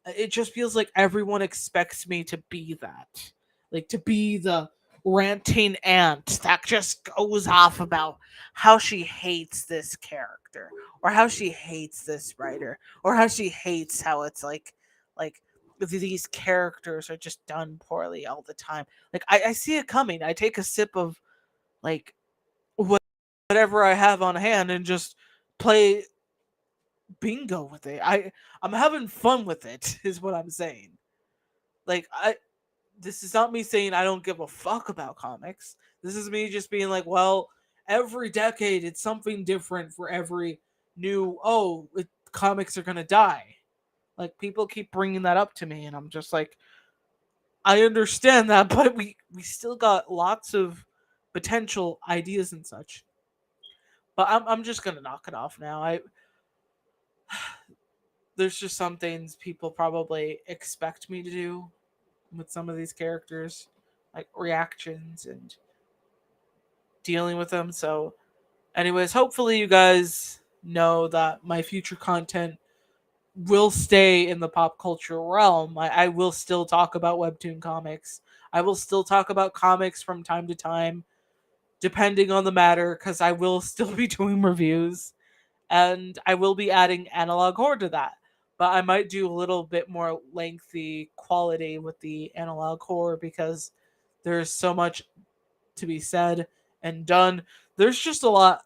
It just feels like everyone expects me to be that. Like, to be the ranting aunt that just goes off about how she hates this character, or how she hates this writer, or how she hates how it's like these characters are just done poorly all the time. Like, I see it coming. I take a sip of like whatever I have on hand and just play bingo with it. I'm having fun with it is what I'm saying. Like, I this is not me saying I don't give a fuck about comics. This is me just being like, well, every decade it's something different for every new comics are going to die. Like, people keep bringing that up to me, and I'm just like, I understand that, but we still got lots of potential ideas and such. But I'm just going to knock it off now. I There's just some things people probably expect me to do with some of these characters, like reactions and dealing with them. So, anyways, hopefully you guys know that my future content will stay in the pop culture realm. I will still talk about webtoon comics. I will still talk about comics from time to time, depending on the matter, because I will still be doing reviews, and I will be adding analog horror to that. But I might do a little bit more lengthy quality with the analog horror, because there's so much to be said and done. There's just a lot.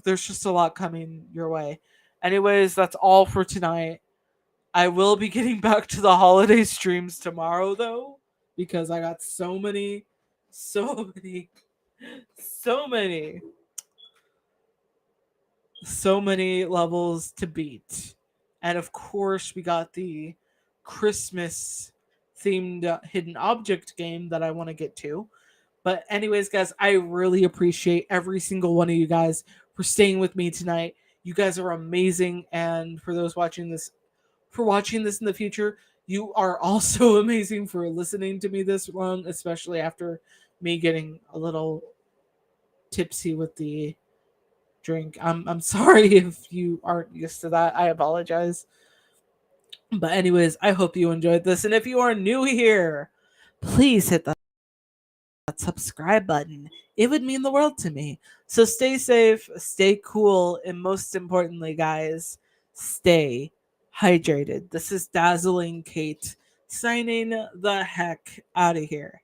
There's just a lot coming your way. Anyways, that's all for tonight. I will be getting back to the holiday streams tomorrow, though, because I got so many, so many, so many levels to beat. And of course, we got the Christmas themed hidden object game that I want to get to. But anyways, guys, I really appreciate every single one of you guys for staying with me tonight. You guys are amazing, and for watching this in the future, you are also amazing for listening to me this long, especially after me getting a little tipsy with the drink. I'm sorry if you aren't used to that. I apologize. But anyways, I hope you enjoyed this, and if you are new here, please hit that subscribe button. It would mean the world to me. So stay safe, stay cool, and most importantly, guys, stay hydrated. This is Dazzling Kate signing the heck out of here.